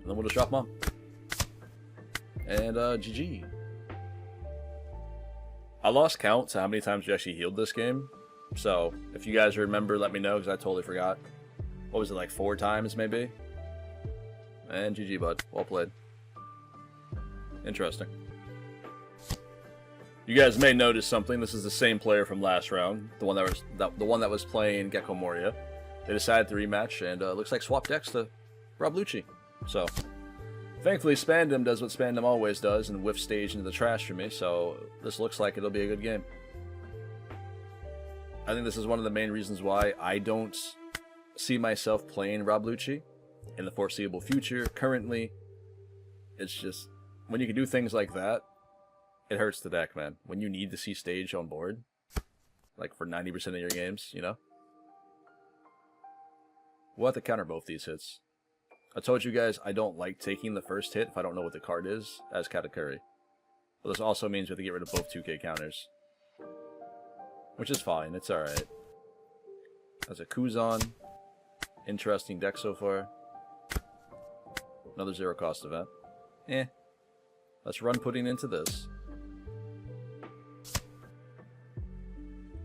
And then we'll just drop them on. And GG. I lost count to how many times we actually healed this game. So if you guys remember, let me know, because I totally forgot. What was it, like 4 times maybe? And GG, bud. Well played. Interesting. You guys may notice something. This is the same player from last round, the one that was playing Gecko Moria. They decided to rematch, and looks like swap decks to Rob Lucci. So, thankfully, Spandom does what Spandom always does and whiff stage into the trash for me. So this looks like it'll be a good game. I think this is one of the main reasons why I don't see myself playing Rob Lucci in the foreseeable future. Currently, it's just when you can do things like that. It hurts the deck, man. When you need to see stage on board, like for 90% of your games, you know? We'll have to counter both these hits. I told you guys I don't like taking the first hit if I don't know what the card is, as Katakuri. But this also means we have to get rid of both 2k counters. Which is fine, it's alright. That's a Kuzan. Interesting deck so far. Another 0 cost event. Let's run Pudding into this.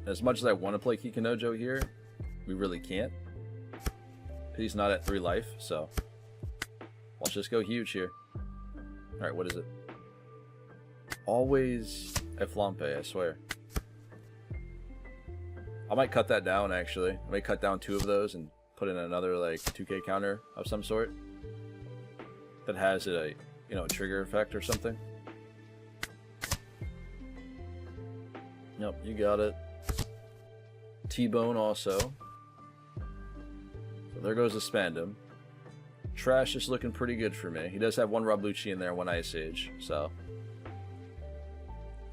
As much as I want to play Kikinojo here, we really can't. He's not at 3 life, so let's just go huge here. Alright, what is it? Always a Flampe, I swear. I might cut that down, actually. I might cut down 2 of those and put in another, like, 2k counter of some sort. That has a, you know, a trigger effect or something. Nope, you got it. T-Bone also. So there goes the Spandom. Trash is looking pretty good for me. He does have 1 Rob Lucci in there, 1 Ice Age, so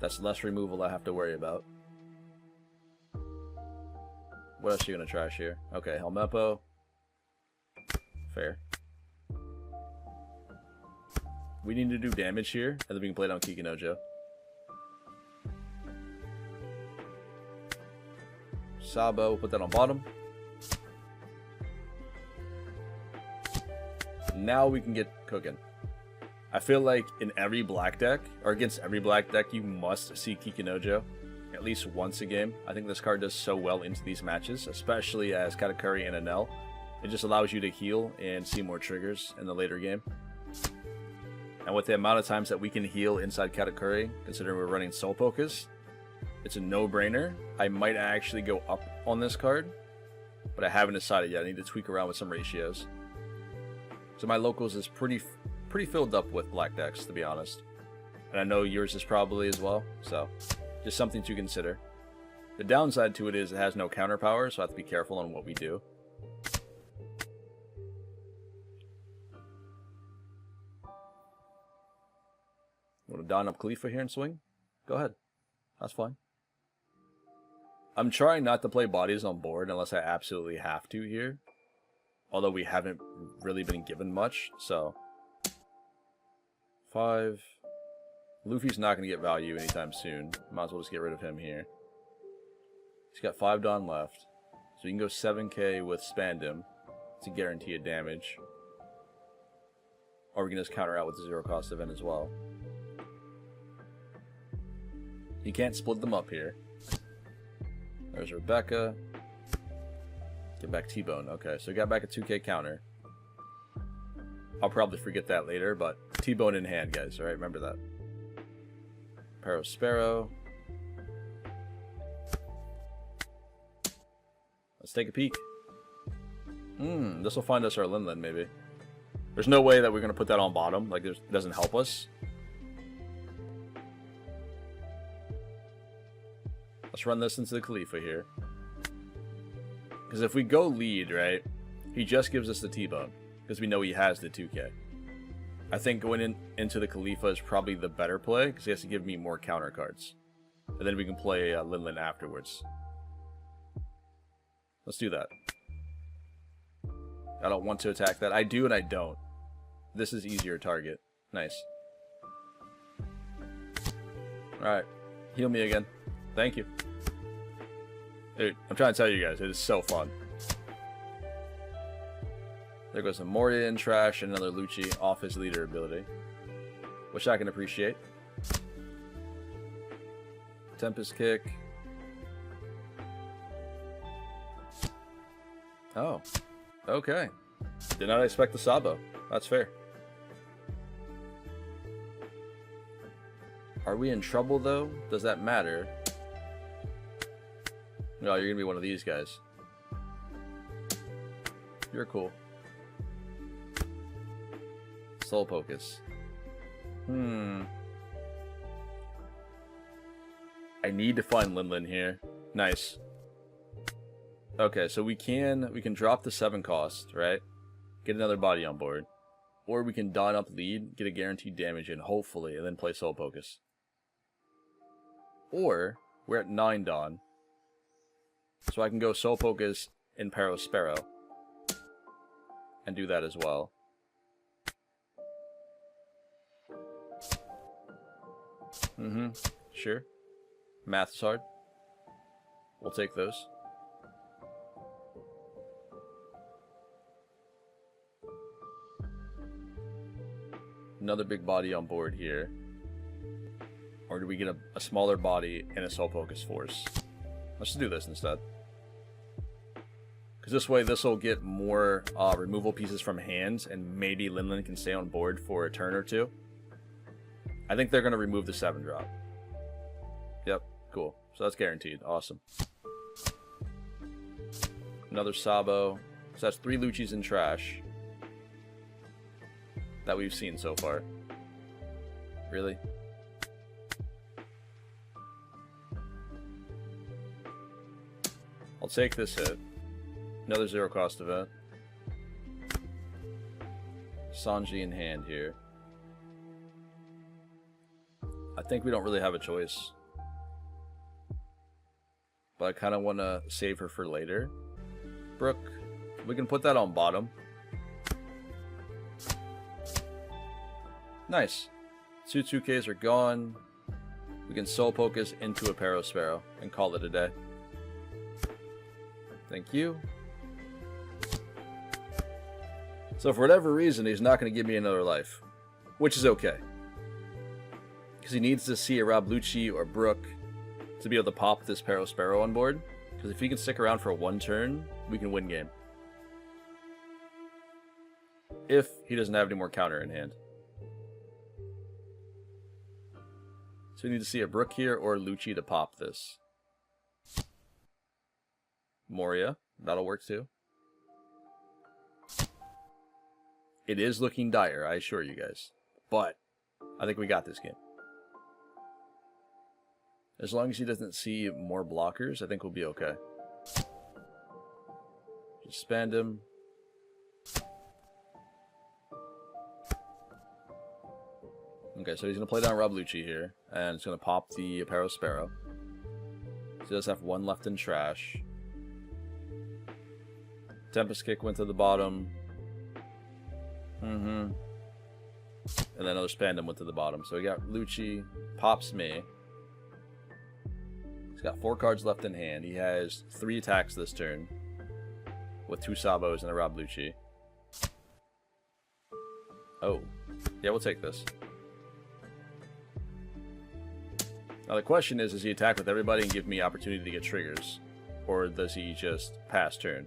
that's less removal I have to worry about. What else are you going to trash here? Okay, Helmeppo. Fair. We need to do damage here, and then we can play it on Kikinojo. Sabo, put that on bottom. Now we can get cooking. I feel like in every black deck, or against every black deck, you must see Kikinojo at least once a game. I think this card does so well into these matches, especially as Katakuri and Enel. It just allows you to heal and see more triggers in the later game. And with the amount of times that we can heal inside Katakuri, considering we're running Soul Pocus, it's a no-brainer. I might actually go up on this card, but I haven't decided yet. I need to tweak around with some ratios. So my locals is pretty filled up with black decks, to be honest. And I know yours is probably as well, so just something to consider. The downside to it is it has no counter power, so I have to be careful on what we do. Want to don up Khalifa here and swing? Go ahead. That's fine. I'm trying not to play bodies on board unless I absolutely have to here. Although we haven't really been given much, so 5. Luffy's not going to get value anytime soon. Might as well just get rid of him here. He's got 5 Dawn left. So you can go 7k with Spandom to guarantee a damage. Or we can just counter out with the 0 cost event as well. You can't split them up here. There's Rebecca. Get back T-Bone. Okay, so we got back a 2k counter. I'll probably forget that later, but T-Bone in hand, guys. Alright, remember that. Paro Sparrow. Let's take a peek. This will find us our Linlin, maybe. There's no way that we're going to put that on bottom. Like, it doesn't help us. Let's run this into the Khalifa here. Because if we go lead, right, he just gives us the T-Bone. Because we know he has the 2k. I think going into the Khalifa is probably the better play. Because he has to give me more counter cards. And then we can play Linlin afterwards. Let's do that. I don't want to attack that. I do and I don't. This is easier target. Nice. Alright. Heal me again. Thank you. Dude, I'm trying to tell you guys, it is so fun. There goes a Moria in trash and another Lucci off his leader ability. Which I can appreciate. Tempest Kick. Oh. Okay. Did not expect the Sabo. That's fair. Are we in trouble though? Does that matter? No, you're gonna be one of these guys. You're cool. Soul Pocus. I need to find Linlin here. Nice. Okay, so we can drop the 7 cost, right? Get another body on board. Or we can Dawn up lead, get a guaranteed damage in, hopefully, and then play Soul Pocus. Or, we're at 9 Dawn. So I can go Soul Pocus in Pawseplays. And do that as well. Sure. Math is hard. We'll take those. Another big body on board here. Or do we get a smaller body and a Soul Pocus force? Let's just do this instead. Because this way, this will get more removal pieces from hands, and maybe Linlin can stay on board for a turn or two. I think they're going to remove the 7-drop. Yep, cool. So that's guaranteed. Awesome. Another Sabo. So that's 3 Luccis in trash that we've seen so far. Really? I'll take this hit. Another 0 cost event. Sanji in hand here. I think we don't really have a choice. But I kind of want to save her for later. Brooke, we can put that on bottom. Nice. 2 2Ks are gone. We can Soul Pocus into a Pawseplays and call it a day. Thank you. So for whatever reason, he's not going to give me another life. Which is okay. Because he needs to see a Rob Lucci or Brooke to be able to pop this Pawseplays on board. Because if he can stick around for 1 turn, we can win game. If he doesn't have any more counter in hand. So we need to see a Brooke here or Lucci to pop this. Moria, that'll work too. It is looking dire, I assure you guys. But I think we got this game. As long as he doesn't see more blockers, I think we'll be okay. Just spend him. Okay, so he's going to play down Rob Lucci here. And it's going to pop the Pawseplays. So he does have 1 left in trash. Tempest Kick went to the bottom. And then another Spandam went to the bottom. So we got Lucci, pops me. He's got 4 cards left in hand. He has 3 attacks this turn. With 2 Sabos and a Rob Lucci. Oh. Yeah, we'll take this. Now the question is he attack with everybody and give me opportunity to get triggers? Or does he just pass turn?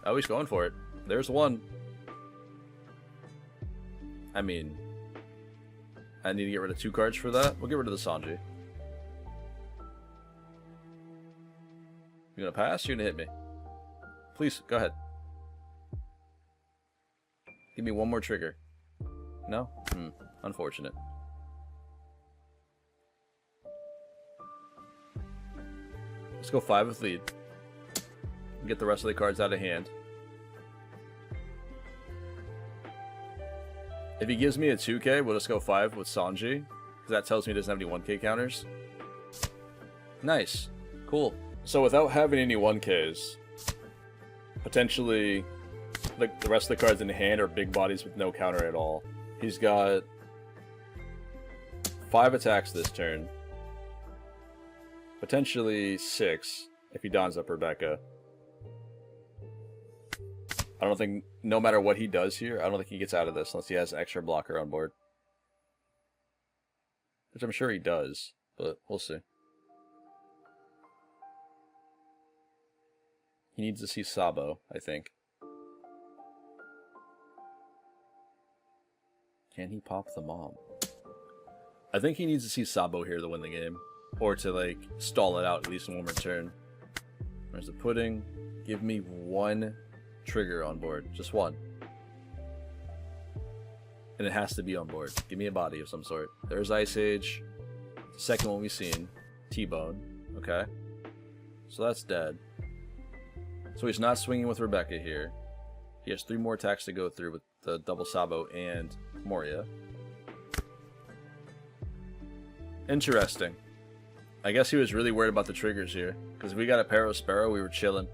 Oh, he's going for it. There's 1. I mean, I need to get rid of 2 cards for that. We'll get rid of the Sanji. You gonna pass? You're gonna hit me. Please, go ahead. Give me 1 more trigger. No? Unfortunate. Let's go 5 with lead. Get the rest of the cards out of hand. If he gives me a 2K, we'll just go 5 with Sanji. Because that tells me he doesn't have any 1K counters. Nice. Cool. So without having any 1Ks, potentially the rest of the cards in hand are big bodies with no counter at all. He's got 5 attacks this turn. Potentially 6 if he dons up Rebecca. I don't think, no matter what he does here, I don't think he gets out of this unless he has an extra blocker on board. Which I'm sure he does, but we'll see. He needs to see Sabo, I think. Can he pop the mom? I think he needs to see Sabo here to win the game. Or to, like, stall it out at least in one more turn. There's the pudding. Give me 1 trigger on board. Just 1. And it has to be on board. Give me a body of some sort. There's Ice Age. The second one we've seen. T-Bone. Okay. So that's dead. So he's not swinging with Rebecca here. He has 3 more attacks to go through with the double Sabo and Moria. Interesting. I guess he was really worried about the triggers here. Because if we got a Paro Sparrow, we were chilling.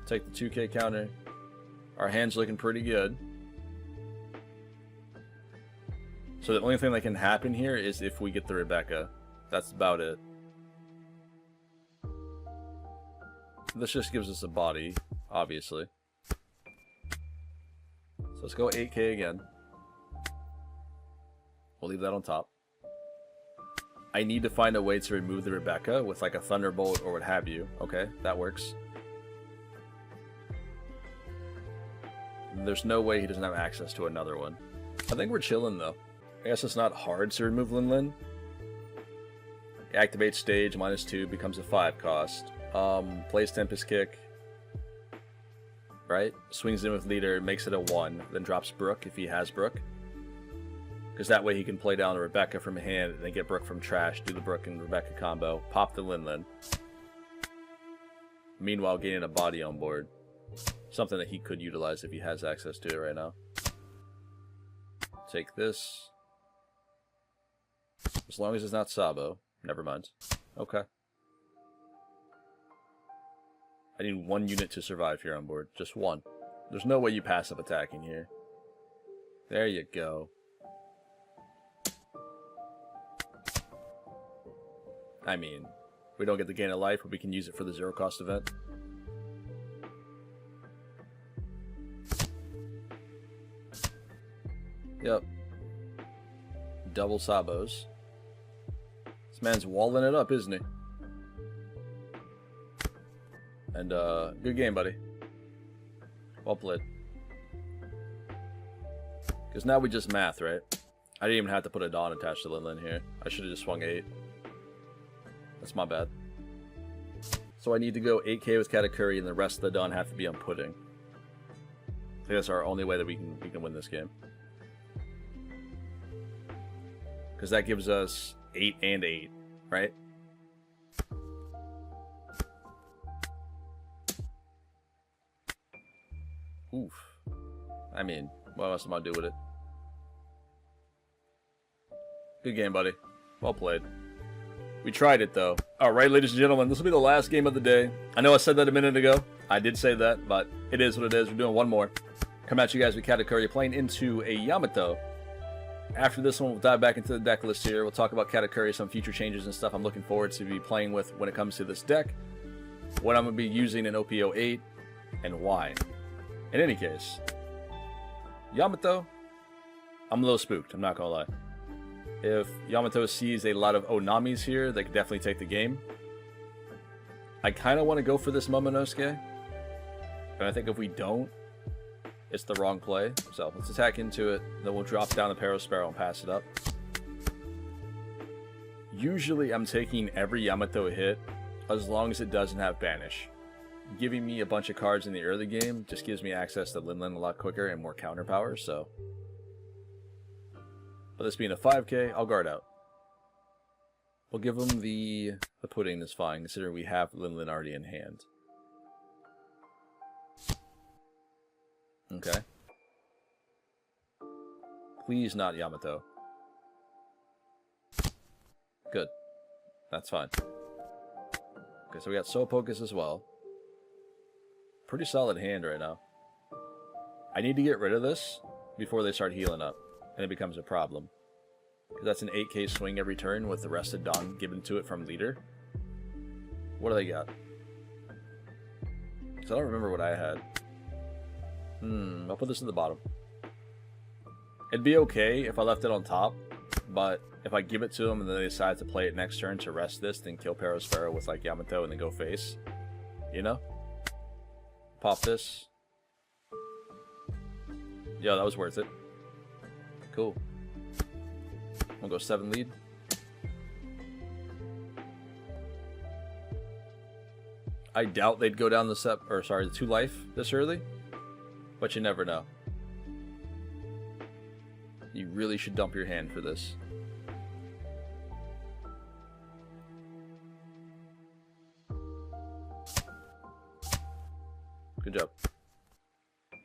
Take the 2k counter. Our hand's looking pretty good. So the only thing that can happen here is if we get the Rebecca. That's about it. This just gives us a body, obviously. So let's go 8k again. We'll leave that on top. I need to find a way to remove the Rebecca with like a Thunderbolt or what have you. Okay, that works. There's no way he doesn't have access to another one. I think we're chilling though. I guess it's not hard to remove Lin Lin. He activates stage, -2, becomes a 5 cost. Plays Tempest Kick. Right? Swings in with leader, makes it a 1, then drops Brook if he has Brook. Because that way he can play down a Rebecca from hand and then get Brook from trash, do the Brook and Rebecca combo, pop the Lin Lin. Meanwhile, getting a body on board. Something that he could utilize if he has access to it right now. Take this. As long as it's not Sabo. Never mind. Okay. I need 1 unit to survive here on board. Just 1. There's no way you pass up attacking here. There you go. I mean, we don't get the gain of life, but we can use it for the 0 cost event. Yep. Double Sabos. This man's walling it up, isn't he? And, good game, buddy. Well played. Because now we just math, right? I didn't even have to put a Dawn attached to Lin Lin here. I should have just swung 8. That's my bad. So I need to go 8k with Katakuri, and the rest of the Dawn have to be on pudding. I think that's our only way that we can win this game. Because that gives us 8 and 8, right? Oof. I mean, what else am I do with it? Good game, buddy. Well played. We tried it, though. Alright, ladies and gentlemen, this will be the last game of the day. I know I said that a minute ago. I did say that, but it is what it is. We're doing one more. Come at you guys with Katakuri, playing into a Yamato. After this one, we'll dive back into the deck list here. We'll talk about Katakuri, some future changes and stuff I'm looking forward to be playing with when it comes to this deck. What I'm going to be using in OP08, and why. In any case, Yamato, I'm a little spooked, I'm not going to lie. If Yamato sees a lot of Onamis here, they could definitely take the game. I kind of want to go for this Momonosuke. And I think if we don't, it's the wrong play. So let's attack into it, then we'll drop down the Paro Sparrow and pass it up. Usually I'm taking every Yamato hit as long as it doesn't have Banish. Giving me a bunch of cards in the early game just gives me access to Lin Lin a lot quicker and more counter power, so... But this being a 5k, I'll guard out. We'll give him the pudding that's fine, considering we have Lin Lin already in hand. Okay. Please not Yamato. Good. That's fine. Okay, so we got Soul Pocus as well. Pretty solid hand right now. I need to get rid of this before they start healing up. and it becomes a problem. Because that's an 8k swing every turn with the rested Dawn given to it from leader. What do they got? Because I don't remember what I had. I'll put this at the bottom. It'd be okay if I left it on top, but if I give it to them and then they decide to play it next turn to rest this, then kill Pawseplay's with like Yamato and then go face. You know? Pop this. Yeah, that was worth it. Cool. I'm gonna go 7 lead. I doubt they'd go down the 2 life this early, but you never know. You really should dump your hand for this. Good job.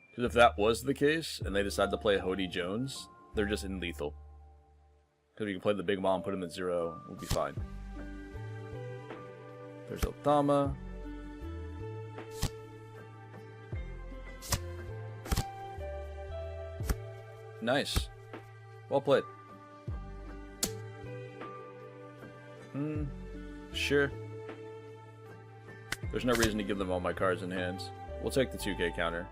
Because if that was the case, and they decide to play Hody Jones, they're just in lethal. Because we can play the Big Mom, put him at 0, we'll be fine. There's Otama. Nice. Well played. Sure. There's no reason to give them all my cards in hands. We'll take the 2k counter.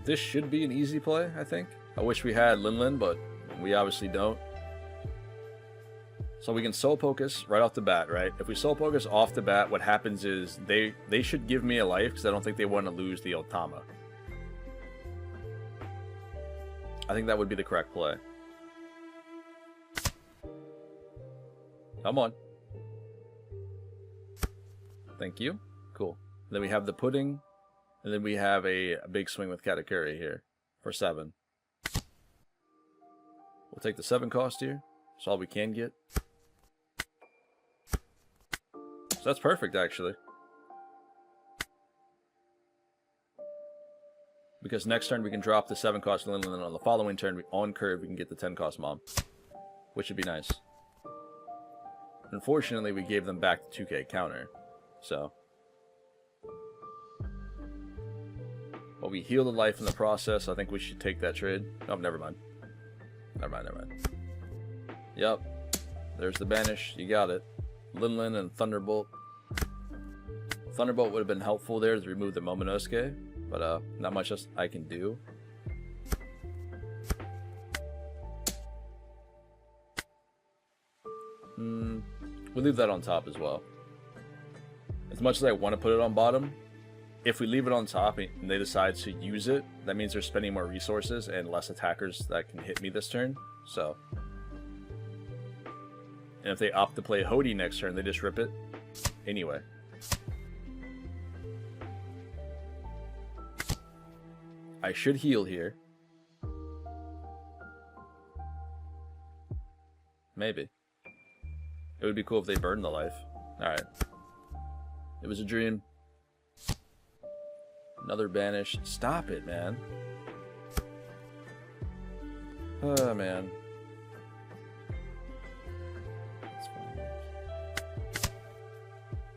This should be an easy play, I think. I wish we had Lin, but we obviously don't. So we can Soul Pocus right off the bat, right? If we Soul Pocus off the bat, what happens is they should give me a life because I don't think they want to lose the Otama. I think that would be the correct play. Come on. Thank you. Cool. And then we have the pudding. And then we have a big swing with Katakuri here for 7. We'll take the 7 cost here. That's all we can get. So that's perfect, actually. Because next turn we can drop the 7 cost Lin, and then on the following turn, on curve, we can get the 10 cost Mom. Which would be nice. Unfortunately, we gave them back the 2k counter. So. But we heal the life in the process. I think we should take that trade. Oh, never mind. Never mind. Yep. There's the banish. You got it. Lin and Thunderbolt. Thunderbolt would have been helpful there to remove the Momonosuke, but not much else I can do. We'll leave that on top as well. As much as I want to put it on bottom, if we leave it on top and they decide to use it, that means they're spending more resources and less attackers that can hit me this turn. So, and if they opt to play Hody next turn, they just rip it anyway. I should heal here. Maybe. It would be cool if they burned the life. Alright. It was a dream. Another banish. Stop it, man. Oh, man. That's fine.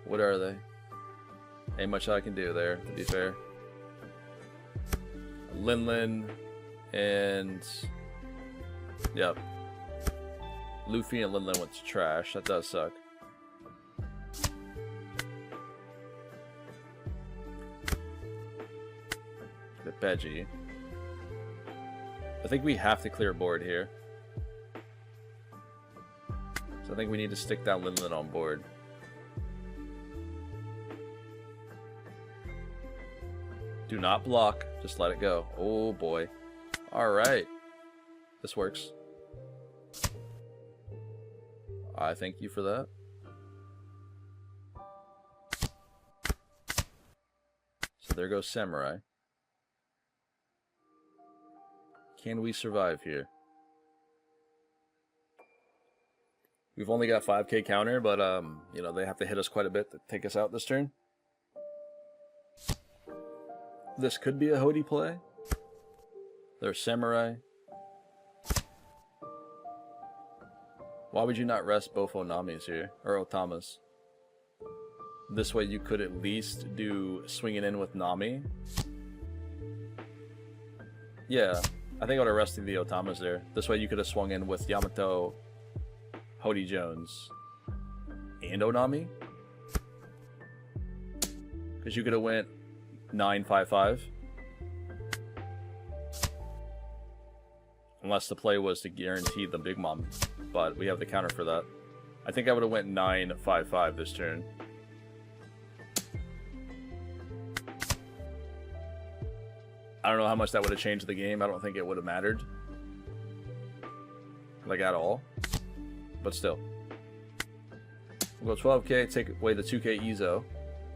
What are they? Ain't much I can do there, to be fair. Lin and... Yep. Luffy and Lin went to trash. That does suck. The Veggie. I think we have to clear board here. So I think we need to stick down Lin on board. Do not block. Just let it go. Oh boy. Alright. This works. I thank you for that. So there goes Samurai. Can we survive here? We've only got 5k counter, but you know, they have to hit us quite a bit to take us out this turn. This could be a Hody play. There's Samurai. Why would you not rest both Onamis here? Or Otamas? This way you could at least do swinging in with Nami. Yeah, I think I would have rested the Otamas there. This way you could have swung in with Yamato, Hody Jones, and Onami. Because you could have went 9-5-5. Unless the play was to guarantee the Big Mom. But we have the counter for that. I think I would have went 9-5-5 this turn. I don't know how much that would have changed the game. I don't think it would have mattered. Like, at all. But still. We'll go 12k, take away the 2k Ezo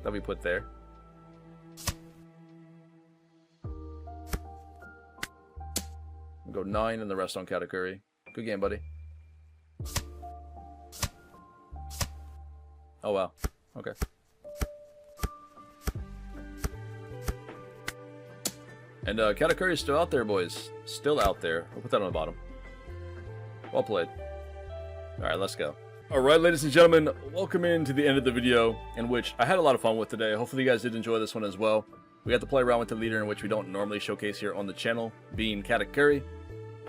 that we put there. We'll go 9 and the rest on Katakuri. Good game, buddy. Oh, wow. Okay. And Katakuri is still out there, boys. Still out there. I'll put that on the bottom. Well played. Alright, let's go. Alright, ladies and gentlemen, welcome into the end of the video, in which I had a lot of fun with today. Hopefully you guys did enjoy this one as well. We got to play around with the leader, in which we don't normally showcase here on the channel, being Katakuri.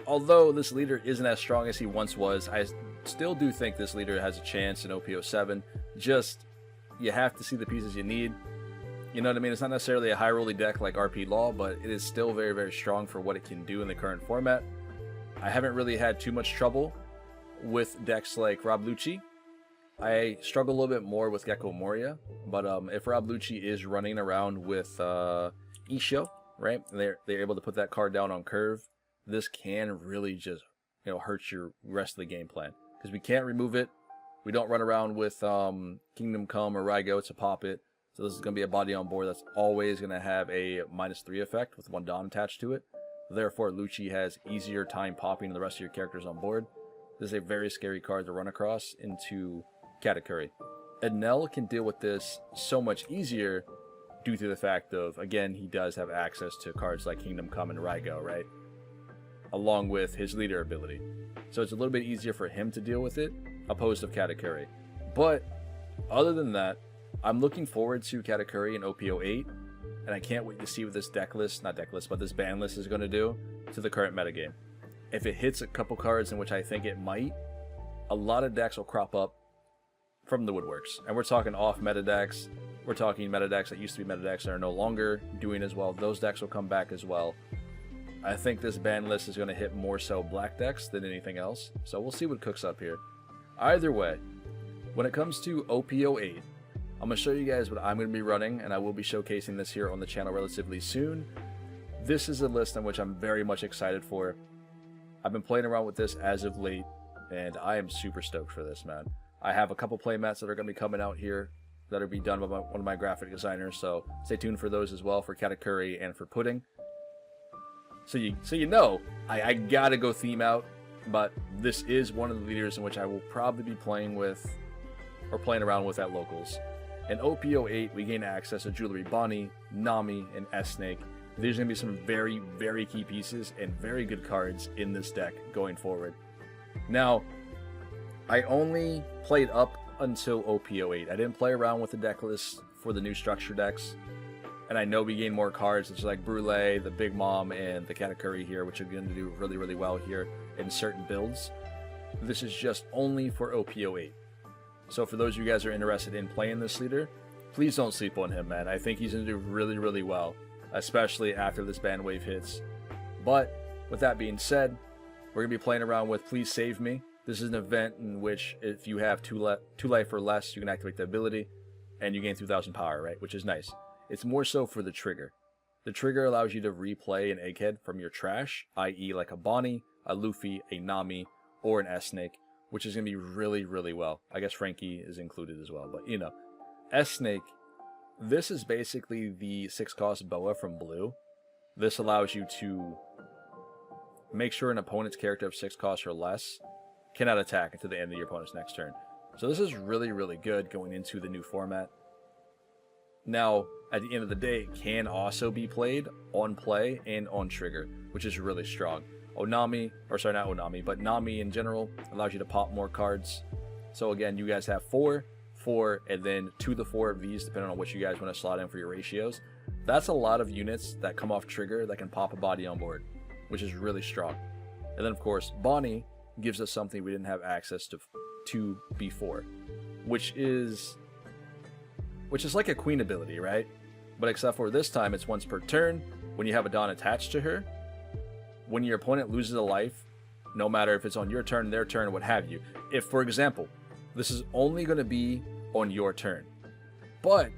Although this leader isn't as strong as he once was, I still do think this leader has a chance in OP07. Just, you have to see the pieces you need. You know what I mean? It's not necessarily a high rolly deck like RP Law, but it is still very, very strong for what it can do in the current format. I haven't really had too much trouble with decks like Rob Lucci. I struggle a little bit more with Gecko Moria, but if Rob Lucci is running around with Isho, right, they're able to put that card down on curve, this can really just, you know, hurt your rest of the game plan. Because we can't remove it. We don't run around with Kingdom Come or Raigo to pop it. So this is going to be a body on board that's always going to have a -3 effect with 1 Dawn attached to it. Therefore, Lucci has easier time popping the rest of your characters on board. This is a very scary card to run across into Katakuri. Enel can deal with this so much easier due to the fact of, again, he does have access to cards like Kingdom Come and Raigo, right? Along with his leader ability. So it's a little bit easier for him to deal with it, opposed to Katakuri. But, other than that, I'm looking forward to Katakuri in OP08, and I can't wait to see what this deck list, not deck list, but this ban list is going to do to the current metagame. If it hits a couple cards in which I think it might, a lot of decks will crop up from the woodworks. And we're talking off meta decks, we're talking meta decks that used to be meta decks that are no longer doing as well. Those decks will come back as well. I think this ban list is going to hit more so black decks than anything else, so we'll see what cooks up here. Either way, when it comes to OP08, I'm going to show you guys what I'm going to be running, and I will be showcasing this here on the channel relatively soon. This is a list in which I'm very much excited for. I've been playing around with this as of late, and I am super stoked for this, man. I have a couple playmats that are going to be coming out here that will be done by one of my graphic designers, so stay tuned for those as well, for Katakuri and for Pudding. So you know, I gotta go theme out, but this is one of the leaders in which I will probably be playing with, or playing around with at locals. In OP08, we gain access to Jewelry Bonnie, Nami, and S-Snake. There's going to be some very, very key pieces and very good cards in this deck going forward. Now, I only played up until OP08. I didn't play around with the deck list for the new structure decks. And I know we gain more cards, such as like Brûlée, the Big Mom, and the Katakuri here, which are going to do really, really well here in certain builds. This is just only for OP08. So for those of you guys who are interested in playing this leader, please don't sleep on him, man. I think he's going to do really, really well, especially after this ban wave hits. But with that being said, we're going to be playing around with Please Save Me. This is an event in which if you have 2 life or less, you can activate the ability, and you gain 2,000 power, right? Which is nice. It's more so for the trigger. The trigger allows you to replay an Egghead from your trash, i.e. like a Bonnie, a Luffy, a Nami, or an S-Snake, which is going to be really, really well. I guess Frankie is included as well, but you know. S-Snake, this is basically the 6-cost Boa from Blue. This allows you to make sure an opponent's character of 6 costs or less cannot attack until the end of your opponent's next turn. So this is really, really good going into the new format. Now, at the end of the day, it can also be played on play and on trigger, which is really strong. Onami, or sorry, not Onami, but Nami in general allows you to pop more cards. So again, you guys have 4 4, and then 2 to 4 of these, depending on what you guys want to slot in for your ratios. That's a lot of units that come off trigger that can pop a body on board, which is really strong. And then, of course, Bonnie gives us something we didn't have access to before, which is like a queen ability, right? But except for this time, it's once per turn. When you have a Dawn attached to her, when your opponent loses a life, no matter if it's on your turn, their turn, what have you. If, for example, this is only going to be on your turn, but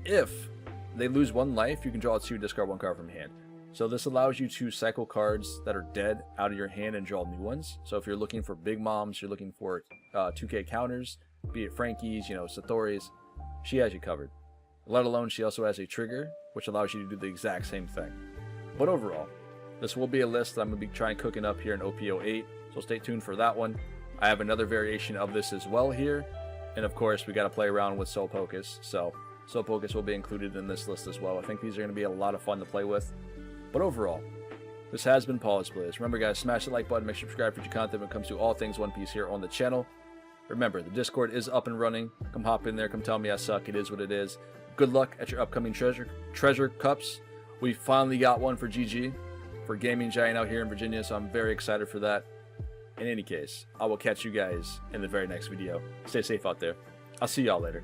if they lose 1 life, you can draw 2, discard 1 card from your hand. So this allows you to cycle cards that are dead out of your hand and draw new ones. So if you're looking for big moms, you're looking for 2k counters, be it Frankie's, Satori's, she has you covered. Let alone she also has a trigger, which allows you to do the exact same thing. But overall, this will be a list that I'm going to be trying cooking up here in OP08, so stay tuned for that one. I have another variation of this as well here, and of course we got to play around with Soul Pocus, so Soul Pocus will be included in this list as well. I think these are going to be a lot of fun to play with. But overall, this has been Pawseplays. Remember guys, smash the like button, make sure you subscribe for future content when it comes to all things One Piece here on the channel. Remember, the Discord is up and running. Come hop in there, come tell me I suck, it is what it is. Good luck at your upcoming treasure cups. We finally got one for GG, for Gaming Giant out here in Virginia, so I'm very excited for that. In any case, I will catch you guys in the very next video. Stay safe out there. I'll see y'all later.